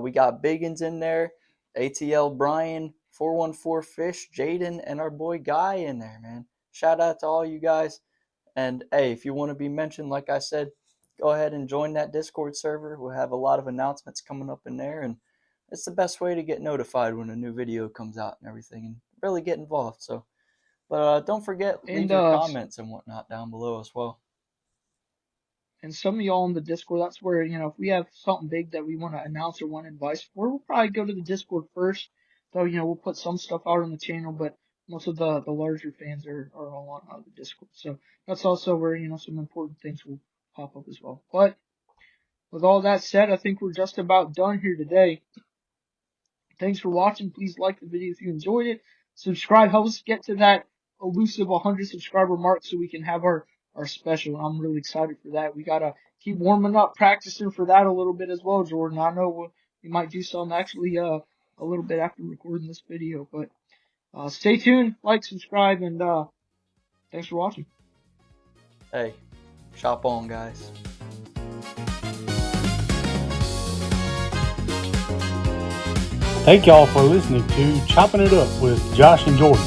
We got Biggins in there, ATL Brian, 414 Fish, Jaden, and our boy Guy in there, man. Shout out to all you guys. And hey, if you want to be mentioned, like I said, go ahead and join that Discord server. We'll have a lot of announcements coming up in there, and it's the best way to get notified when a new video comes out and everything, and really get involved. So, but don't forget, leave your comments and whatnot down below as well. And some of y'all in the Discord, that's where, if we have something big that we want to announce or want advice for, we'll probably go to the Discord first. So, we'll put some stuff out on the channel, but most of the larger fans are all on the Discord. So that's also where, some important things will pop up as well. But with all that said, I think we're just about done here today. Thanks for watching. Please like the video if you enjoyed it. Subscribe. Help us get to that elusive 100 subscriber mark so we can have our special. I'm really excited for that. We got to keep warming up, practicing for that a little bit as well, Jordan. I know we might do something actually a little bit after recording this video. But stay tuned, like, subscribe, and thanks for watching. Hey, shop on, guys. Thank y'all for listening to Chopping It Up with Josh and Jordan.